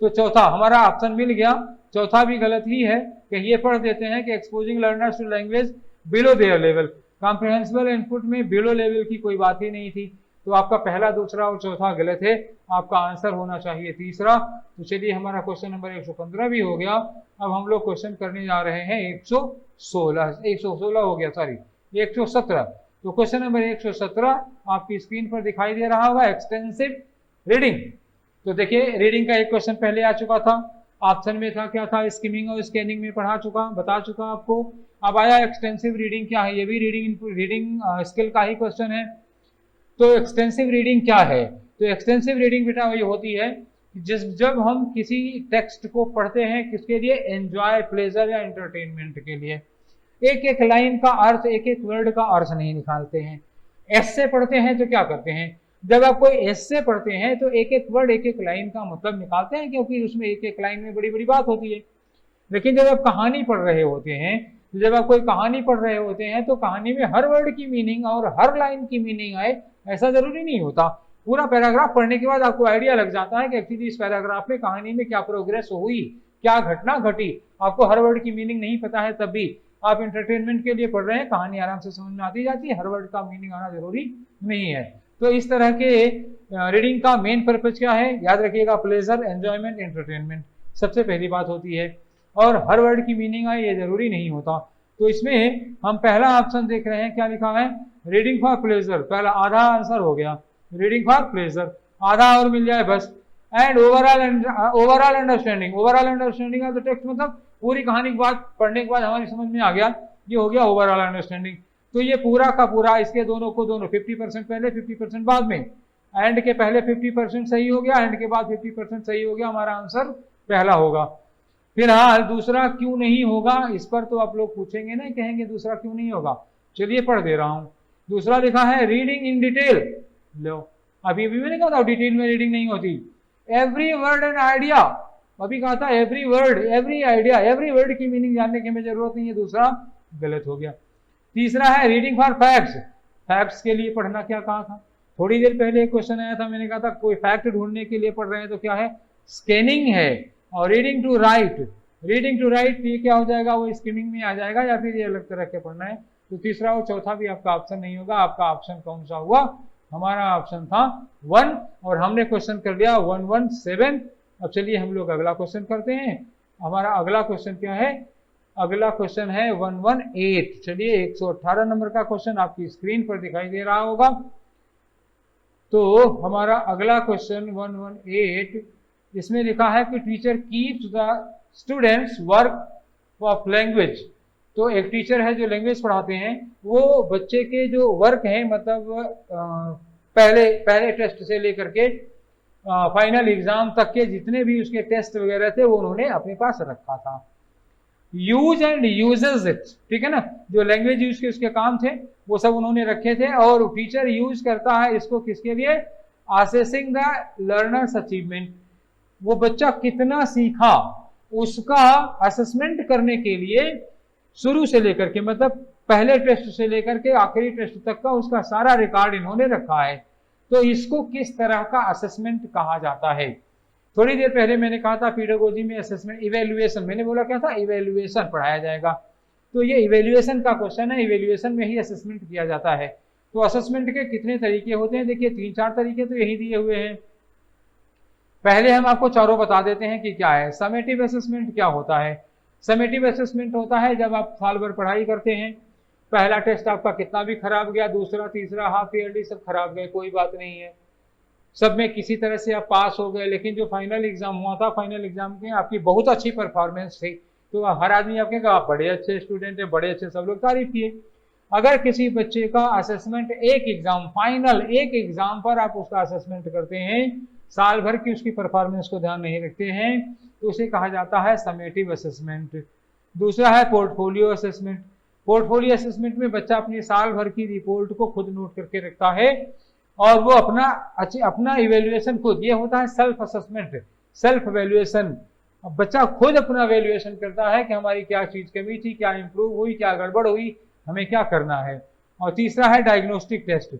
A: तो चौथा हमारा ऑप्शन मिल गया, चौथा भी गलत ही है कि ये पढ़ देते हैं कि exposing learners to language below their level. Comprehensible input में बिलो लेवल की कोई बात ही नहीं थी। तो आपका पहला, दूसरा और चौथा गलत है, आपका आंसर होना चाहिए तीसरा। तो चलिए हमारा क्वेश्चन नंबर 115 भी हो गया। अब हम लोग क्वेश्चन करने जा रहे हैं 116 हो गया, सॉरी 117। तो क्वेश्चन नंबर 117 आपकी स्क्रीन पर दिखाई दे रहा होगा, एक्सटेंसिव रीडिंग। तो देखिए रीडिंग का एक क्वेश्चन पहले आ चुका था, ऑप्शन में था क्या था, स्किमिंग और स्कैनिंग में बता चुका आपको। अब आया एक्सटेंसिव रीडिंग क्या है, ये भी रीडिंग स्किल का ही क्वेश्चन है। तो एक्सटेंसिव रीडिंग क्या है, तो एक्सटेंसिव रीडिंग बेटा ये होती है जब हम किसी टेक्स्ट को पढ़ते हैं, किसके लिए, एंजॉय, प्लेजर या एंटरटेनमेंट के लिए। एक एक लाइन का अर्थ, एक एक वर्ड का अर्थ नहीं निकालते हैं। एस्से पढ़ते हैं तो क्या करते हैं, जब आप कोई एस्से पढ़ते हैं तो एक एक वर्ड, एक एक लाइन का मतलब निकालते हैं, क्योंकि उसमें एक एक लाइन में बड़ी बड़ी बात होती है। लेकिन जब आप कहानी पढ़ रहे होते हैं, जब आप कोई कहानी पढ़ रहे होते हैं तो कहानी में हर वर्ड की मीनिंग और हर लाइन की मीनिंग आए ऐसा जरूरी नहीं होता। पूरा पैराग्राफ पढ़ने के बाद आपको आइडिया लग जाता है कि एक्चुअली इस पैराग्राफ में कहानी में क्या प्रोग्रेस हुई, क्या घटना घटी। आपको हर वर्ड की मीनिंग नहीं पता है तब भी आप एंटरटेनमेंट के लिए पढ़ रहे हैं, कहानी आराम से समझ में आती जाती है, हर वर्ड का मीनिंग आना जरूरी नहीं है। तो इस तरह के रीडिंग का मेन पर्पज क्या है, याद रखिएगा, प्लेजर, एंजॉयमेंट, एंटरटेनमेंट सबसे पहली बात होती है। और हर वर्ड की मीनिंग आए ये जरूरी नहीं होता। तो इसमें हम पहला ऑप्शन देख रहे हैं, क्या लिखा है, रीडिंग फॉर प्लेजर। पहला आधा आंसर हो गया, रीडिंग फॉर प्लेजर, आधा और मिल जाए बस। And overall understanding, overall understanding of the text, मतलब पूरी कहानी के बाद, पढ़ने के बाद हमारी समझ में आ गया, ये हो गया ओवरऑल अंडरस्टैंडिंग। तो ये पूरा का पूरा, इसके दोनों 50% पहले 50% बाद में, एंड के पहले 50% सही हो गया, एंड के बाद 50% सही हो गया, हमारा आंसर पहला होगा। फिलहाल दूसरा क्यों नहीं होगा, इस पर तो आप लोग पूछेंगे ना, कहेंगे दूसरा क्यों नहीं होगा। चलिए पढ़ दे रहा हूं। दूसरा लिखा है रीडिंग इन डिटेल। लो अभी मैंने कहा था डिटेल में रीडिंग नहीं होती। एवरी वर्ड एंड आइडिया, अभी कहा था every word, every idea, every word की मीनिंग जानने की हमें जरूरत नहीं है, दूसरा गलत हो गया। तीसरा है रीडिंग फॉर फैक्ट्स, फैक्ट्स के लिए पढ़ना क्या कहा था, थोड़ी देर पहले एक क्वेश्चन आया था, मैंने कहा था कोई फैक्ट ढूंढने के लिए पढ़ रहे हैं तो क्या है, स्कैनिंग है। और reading to write, reading to write ये क्या हो जाएगा, वो स्किमिंग में आ जाएगा, या फिर ये अलग तरह के पढ़ना है। तो तीसरा और चौथा भी आपका ऑप्शन नहीं होगा। आपका ऑप्शन कौन सा हुआ, हमारा ऑप्शन था 1, और हमने क्वेश्चन कर लिया 117। अब चलिए हम लोग अगला क्वेश्चन करते हैं। हमारा अगला क्वेश्चन क्या है, अगला क्वेश्चन है 118। चलिए 118 नंबर का क्वेश्चन आपकी स्क्रीन पर दिखाई दे रहा होगा। तो हमारा अगला क्वेश्चन 118, इसमें लिखा है कि teacher keeps the students work of language. तो एक टीचर है जो लैंग्वेज पढ़ाते हैं, वो बच्चे के जो वर्क हैं, मतलब पहले टेस्ट से लेकर के फाइनल एग्जाम तक के जितने भी उसके टेस्ट वगैरह थे वो उन्होंने अपने पास रखा था। यूज एंड यूजेस इट, ठीक है ना, जो लैंग्वेज यूज के उसके काम थे वो सब उन्होंने रखे थे। और टीचर यूज करता है इसको किसके लिए? असेसिंग द लर्नर्स अचीवमेंट, वो बच्चा कितना सीखा उसका असेसमेंट करने के लिए, शुरू से लेकर के मतलब पहले टेस्ट से लेकर के आखिरी टेस्ट तक का उसका सारा रिकॉर्ड इन्होंने रखा है। तो इसको किस तरह का असेसमेंट कहा जाता है? थोड़ी देर पहले मैंने कहा था पीडागोजी में असेसमेंट इवेल्युएशन, मैंने बोला क्या था? इवेल्युएशन पढ़ाया जाएगा। तो ये इवेल्युएशन का क्वेश्चन है, इवेल्युएशन में ही असेसमेंट किया जाता है। तो असेसमेंट के कितने तरीके होते हैं? देखिए 3-4 तरीके तो यही दिए हुए हैं। पहले हम आपको चारों बता देते हैं कि क्या है। समेटिव असेसमेंट क्या होता है? समेटिव असेसमेंट होता है जब आप साल भर पढ़ाई करते हैं, पहला टेस्ट आपका कितना भी खराब गया, दूसरा तीसरा हाफ ईयरली सब खराब गए, कोई बात नहीं है, सब में किसी तरह से आप पास हो गए। लेकिन जो फाइनल एग्जाम हुआ था, फाइनल एग्जाम में आपकी बहुत अच्छी परफॉर्मेंस थी, तो हर आदमी आपके कहा आप बड़े अच्छे स्टूडेंट है, बड़े अच्छे, सब लोग तारीफ किए। अगर किसी बच्चे का असेसमेंट एक एग्जाम, फाइनल एक एग्जाम पर आप उसका असेसमेंट करते हैं, साल भर की उसकी परफॉर्मेंस को ध्यान नहीं रखते हैं, तो उसे कहा जाता है समेटिव असेसमेंट। दूसरा है पोर्टफोलियो असेसमेंट। पोर्टफोलियो असेसमेंट में बच्चा अपनी साल भर की रिपोर्ट को खुद नोट करके रखता है और वो अपना इवेल्युएशन खुद, ये होता है सेल्फ असेसमेंट, सेल्फ वैल्यूएशन। बच्चा खुद अपना वैल्यूएशन करता है कि हमारी क्या चीज कमी थी, क्या इंप्रूव हुई, क्या गड़बड़ हुई, हमें क्या करना है। और तीसरा है डायग्नोस्टिक टेस्ट।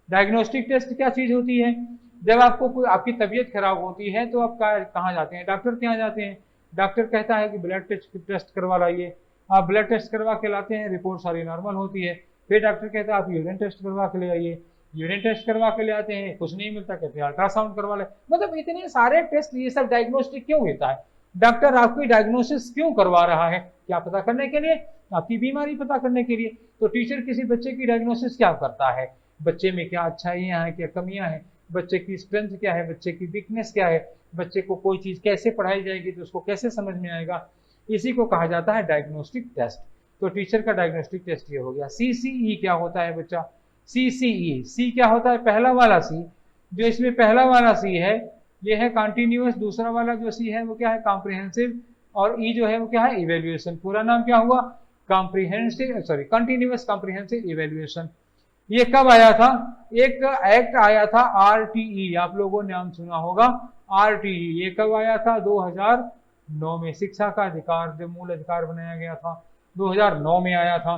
A: डायग्नोस्टिक टेस्ट क्या चीज होती है? जब आपको कोई आपकी तबीयत खराब होती है तो आप कहाँ जाते हैं? डॉक्टर के यहाँ जाते हैं। डॉक्टर कहता है कि ब्लड टेस्ट करवा लाइए, आप ब्लड टेस्ट करवा के लाते हैं, रिपोर्ट सारी नॉर्मल होती है। फिर डॉक्टर कहता है आप यूरिन टेस्ट करवा के ले आइए, यूरिन टेस्ट करवा के ले आते हैं, कुछ नहीं मिलता, कहते हैं अल्ट्रासाउंड करवा ले। मतलब इतने सारे टेस्ट, ये सब डायग्नोस्टिक क्यों होता है? डॉक्टर आपकी डायग्नोसिस क्यों करवा रहा है? क्या पता करने के लिए? आपकी बीमारी पता करने के लिए। तो टीचर किसी बच्चे की डायग्नोसिस क्या करता है? बच्चे में क्या अच्छाइयाँ हैं, क्या कमियाँ हैं, बच्चे की स्ट्रेंथ क्या है, बच्चे की वीकनेस क्या है, बच्चे को कोई चीज कैसे पढ़ाई जाएगी तो उसको कैसे समझ में आएगा, इसी को कहा जाता है डायग्नोस्टिक टेस्ट। तो टीचर का डायग्नोस्टिक टेस्ट ये हो गया। CCE क्या होता है बच्चा? CCE, सी क्या होता है? पहला वाला सी, जो इसमें पहला वाला सी है ये है कॉन्टिन्यूअस, दूसरा वाला जो सी है वो क्या है? कॉम्प्रिहेंसिव, और ई जो है वो क्या है? इवेल्युएशन। पूरा नाम क्या हुआ? Continuous comprehensive evaluation. ये कब आया था? एक एक्ट आया था RTE, आप लोगों ने नाम सुना होगा RTE। ये कब आया था? 2009 में। शिक्षा का अधिकार जो मूल अधिकार बनाया गया था 2009 में आया था।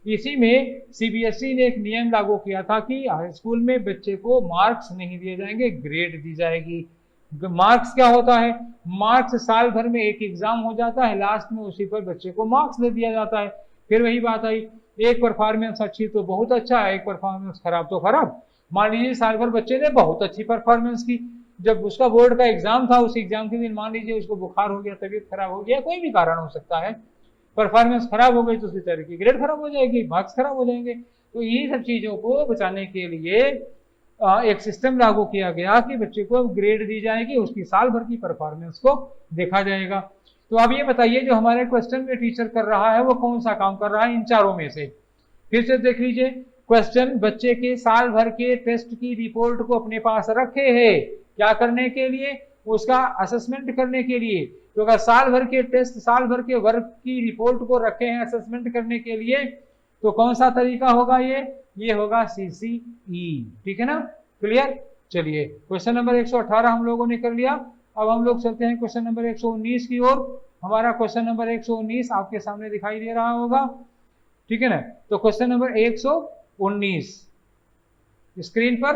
A: इसी में CBSE ने एक नियम लागू किया था कि हाई स्कूल में बच्चे को मार्क्स नहीं दिए जाएंगे, ग्रेड दी जाएगी। मार्क्स क्या होता है? मार्क्स साल भर में एक एग्जाम हो जाता है, लास्ट में उसी पर बच्चे को मार्क्स दे दिया जाता है। फिर वही बात आई, एक परफॉर्मेंस अच्छी तो बहुत अच्छा है, एक परफॉर्मेंस खराब तो खराब। मान लीजिए साल भर बच्चे ने बहुत अच्छी परफॉर्मेंस की, जब उसका बोर्ड का एग्जाम था उस एग्जाम के दिन मान लीजिए उसको बुखार हो गया, तबीयत खराब हो गया, कोई भी कारण हो सकता है, परफॉर्मेंस खराब हो गई तो उस बेचारे की ग्रेड खराब हो जाएगी, मार्क्स खराब हो जाएंगे। तो ये सब चीजों को बचाने के लिए एक सिस्टम लागू किया गया कि बच्चे को ग्रेड दी जाएगी, उसकी साल भर की परफॉर्मेंस को देखा जाएगा। तो अब ये बताइए जो हमारे क्वेश्चन में टीचर कर रहा है वो कौन सा काम कर रहा है इन चारों में से? फिर से देख लीजिए क्वेश्चन, बच्चे के साल भर के टेस्ट की रिपोर्ट को अपने पास रखे है, क्या करने के लिए? उसका असेसमेंट करने के लिए। तो अगर साल भर के टेस्ट, साल भर के वर्क की रिपोर्ट को रखे हैं असेसमेंट करने के लिए, तो कौन सा तरीका होगा? ये होगा CCE, ठीक है ना? क्लियर? चलिए क्वेश्चन नंबर 118 हम लोगों ने कर लिया। अब हम लोग चलते हैं क्वेश्चन नंबर 119 की ओर। हमारा क्वेश्चन नंबर 119 आपके सामने दिखाई दे रहा होगा, ठीक है ना? तो क्वेश्चन नंबर 119 स्क्रीन पर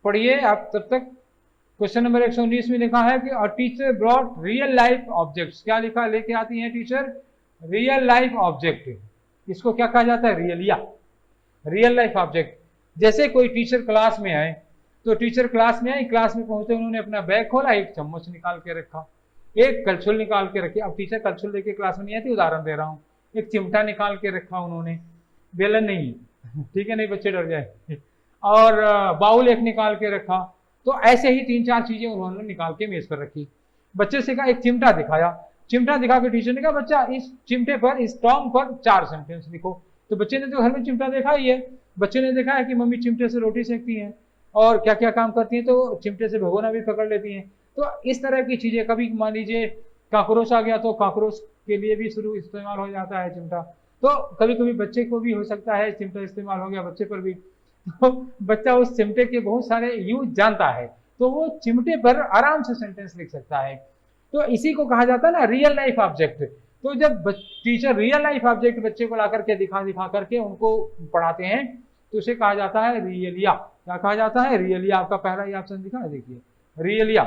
A: पढ़िए आप तब तक। क्वेश्चन नंबर 119 में लिखा है कि a teacher brought real life objects. क्या लिखा लेके आती है टीचर? Real life object. इसको क्या कहा जाता है? रियलिया, रियल लाइफ ऑब्जेक्ट। जैसे कोई टीचर क्लास में आए, तो टीचर क्लास में आई, क्लास में पहुंचे, उन्होंने अपना बैग खोला, एक चम्मच निकाल के रखा। एक कलछुल निकाल के रखी, अब टीचर कलछुल लेके क्लास में नहीं आती, उदाहरण दे रहा हूँ, एक चिमटा निकाल के रखा उन्होंने, बेलन नहीं, ठीक है, नहीं बच्चे डर जाए, और बाउल एक निकाल के रखा। तो ऐसे ही 3-4 चीजें उन्होंने निकाल के मेज पर रखी। बच्चे से कहा, एक चिमटा दिखाया, चिमटा दिखा के टीचर ने कहा, बच्चा इस चिमटे पर, इस टॉम पर 4 सेंटेंस लिखो। तो बच्चे ने तो घर में चिमटा देखा ही है, बच्चे ने देखा है कि मम्मी चिमटे से रोटी सेकती हैं और क्या क्या काम करती हैं, तो चिमटे से भगोना भी पकड़ लेती हैं। तो इस तरह की चीजें, कभी मान लीजिए काकरोच आ गया तो काकरोच के लिए भी शुरू इस्तेमाल हो जाता है चिमटा। तो कभी कभी बच्चे को भी हो सकता है चिमटा इस्तेमाल हो गया बच्चे पर भी, तो बच्चा उस चिमटे के बहुत सारे यूज जानता है, तो वो चिमटे पर आराम से सेंटेंस लिख सकता है। तो इसी को कहा जाता है ना रियल लाइफ ऑब्जेक्ट। तो जब टीचर रियल लाइफ ऑब्जेक्ट बच्चे को ला करके दिखा करके उनको पढ़ाते हैं तो उसे कहा जाता है रियलिया। क्या कहा जाता है? रियलिया। आपका पहला ही ऑप्शन दिखा है, देखिए रियलिया।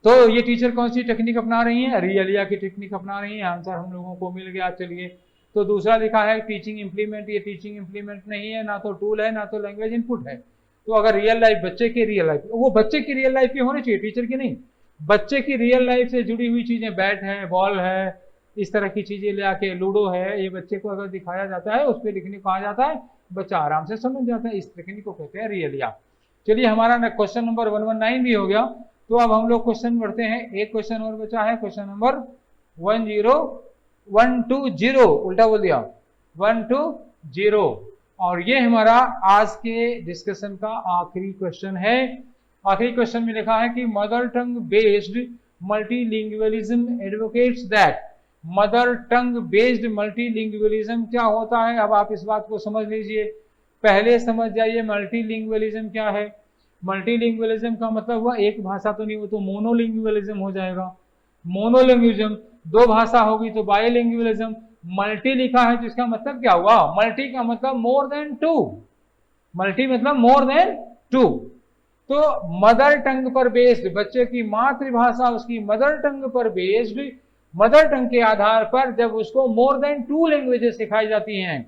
A: तो ये टीचर कौन सी टेक्निक अपना रही है? रियलिया की टेक्निक अपना रही है। आंसर हम लोगों को मिल गया। चलिए, तो दूसरा लिखा है टीचिंग इम्प्लीमेंट। ये टीचिंग इम्प्लीमेंट नहीं है, ना तो टूल है, ना तो लैंग्वेज इनपुट है। तो अगर रियल लाइफ, बच्चे की रियल लाइफ, वो बच्चे की रियल लाइफ की होनी चाहिए, टीचर की नहीं। बच्चे की रियल लाइफ से जुड़ी हुई चीजें, बैट है, बॉल है, इस तरह की चीजें ले आके, लूडो है, ये बच्चे को अगर दिखाया जाता है, उस पर लिखने को कहा जाता है, बच्चा आराम से समझ जाता है। इस टेक्निक को कहते हैं रियलिया। चलिए, हमारा क्वेश्चन नंबर 119 भी हो गया। तो अब हम लोग क्वेश्चन बढ़ते हैं। एक क्वेश्चन और बचा है, क्वेश्चन नंबर 120 उल्टा बोल दिया, 120। और ये हमारा आज के डिस्कशन का आखिरी क्वेश्चन है। आखिरी क्वेश्चन में लिखा है कि mother tongue based multilingualism advocates that. Mother tongue based multilingualism क्या होता है? अब आप इस बात को समझ लीजिए। पहले समझ जाइए मल्टीलिंगुअलिज्म क्या है। मल्टीलिंगुअलिज्म का मतलब हुआ एक भाषा तो नहीं, वो तो मोनोलिंगुअलिज्म हो जाएगा। मोनोलिंगुअलिज्म, दो भाषा होगी तो बाइलिंगुअलिज्म। मल्टी लिखा है तो इसका मतलब क्या हुआ? मल्टी का मतलब मोर देन टू। मल्टी मतलब मोर देन टू। तो मदर टंग पर बेस्ड, बच्चे की मातृभाषा उसकी मदर टंग पर बेस्ड, मदर टंग के आधार पर जब उसको मोर देन 2 लैंग्वेजेस सिखाई जाती हैं।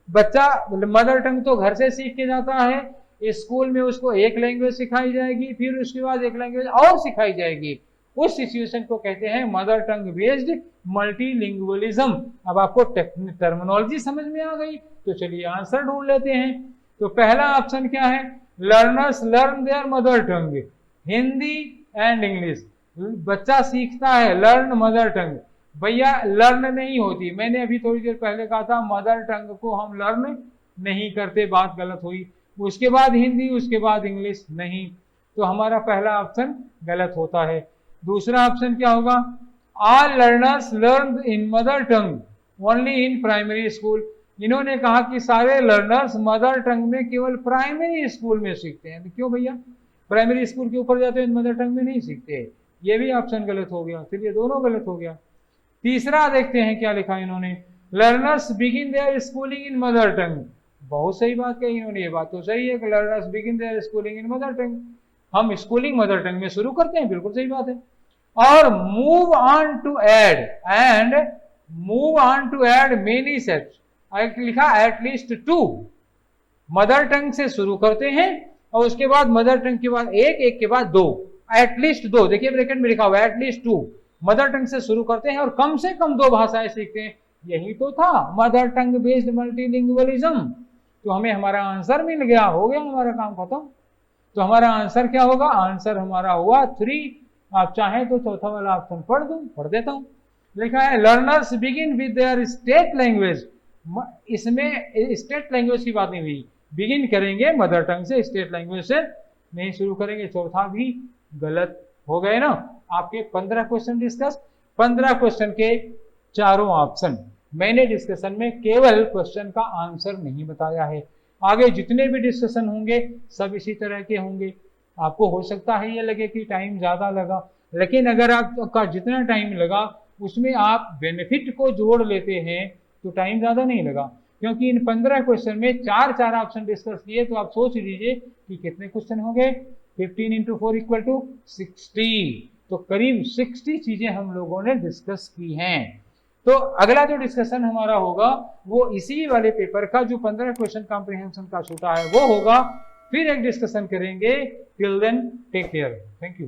A: बच्चा मदर टंग तो घर से सीख के जाता है, स्कूल में उसको एक लैंग्वेज सिखाई जाएगी, फिर उसके बाद एक लैंग्वेज और सिखाई जाएगी। उस सिचुएशन को कहते हैं मदर टंग बेस्ड मल्टीलिंगुअलिज्म। अब आपको टर्मिनोलॉजी समझ में आ गई, तो चलिए आंसर ढूंढ लेते हैं। तो पहला ऑप्शन क्या है? Learners learn their mother tongue, Hindi and English. बच्चा सीखता है, लर्न मदर टंग। भैया लर्न नहीं होती, मैंने अभी थोड़ी देर पहले कहा था मदर टंग को हम लर्न नहीं करते, बात गलत हुई। उसके बाद हिंदी, उसके बाद इंग्लिश नहीं, तो हमारा पहला ऑप्शन गलत होता है। दूसरा ऑप्शन क्या होगा? All learners learn in mother tongue only in primary school. इन्होंने कहा कि सारे लर्नर्स मदर टंग में केवल प्राइमरी स्कूल में सीखते हैं। क्यों भैया? प्राइमरी स्कूल के ऊपर जाते हैं मदर टंग में नहीं सीखते। ये भी ऑप्शन गलत हो गया। चलिए, दोनों गलत हो गया। तीसरा देखते हैं क्या लिखा इन्होंने। Learners begin their schooling in mother tongue. बहुत सही बात कही इन्होंने, ये बात तो सही है कि learners begin their schooling in mother tongue, हम स्कूलिंग मदर टंग में शुरू करते हैं, बिल्कुल सही बात है। और move on to add, and move on to add many sets, लिखा एटलीस्ट 2। मदर टंग से शुरू करते हैं और उसके बाद मदर टंग के बाद एक, एक के बाद 2, एटलीस्ट 2। देखिए ब्रैकेट में लिखा हुआ है एटलीस्ट 2। मदर टंग से शुरू करते हैं और कम से कम 2 भाषाएं सीखते हैं। यही तो था मदर टंग बेस्ड मल्टीलिंगुअलिज्म। तो हमें हमारा आंसर मिल गया, हो गया हमारा काम खत्म। तो हमारा आंसर क्या होगा? आंसर हमारा हुआ 3। आप चाहें तो चौथा वाला ऑप्शन पढ़ देता हूं। लिखा है learners begin with their state language. इसमें स्टेट लैंग्वेज की बात नहीं हुई, बिगिन करेंगे मदर टंग से, स्टेट लैंग्वेज से नहीं शुरू करेंगे। चौथा भी गलत हो गए ना। आपके 15 क्वेश्चन डिस्कस, 15 क्वेश्चन के चारों ऑप्शन। मैंने डिस्कशन में केवल क्वेश्चन का आंसर नहीं बताया है। आगे जितने भी डिस्कशन होंगे सब इसी तरह के होंगे। आपको हो सकता है ये लगे कि टाइम ज़्यादा लगा, लेकिन अगर आपका जितना टाइम लगा उसमें आप बेनिफिट को जोड़ लेते हैं तो टाइम ज़्यादा नहीं लगा। क्योंकि इन 15 क्वेश्चन में 4 ऑप्शन डिस्कस किए, तो आप सोच लीजिए कि कितने क्वेश्चन हो गए। 15 × 4 = 60। तो करीब 60 चीज़ें हम लोगों ने डिस्कस की हैं। तो अगला जो डिस्कशन हमारा होगा वो इसी वाले पेपर का जो 15 क्वेश्चन कॉम्प्रिहेंशन का छूटा है वो होगा। फिर एक डिस्कशन करेंगे। Till then take care, thank you.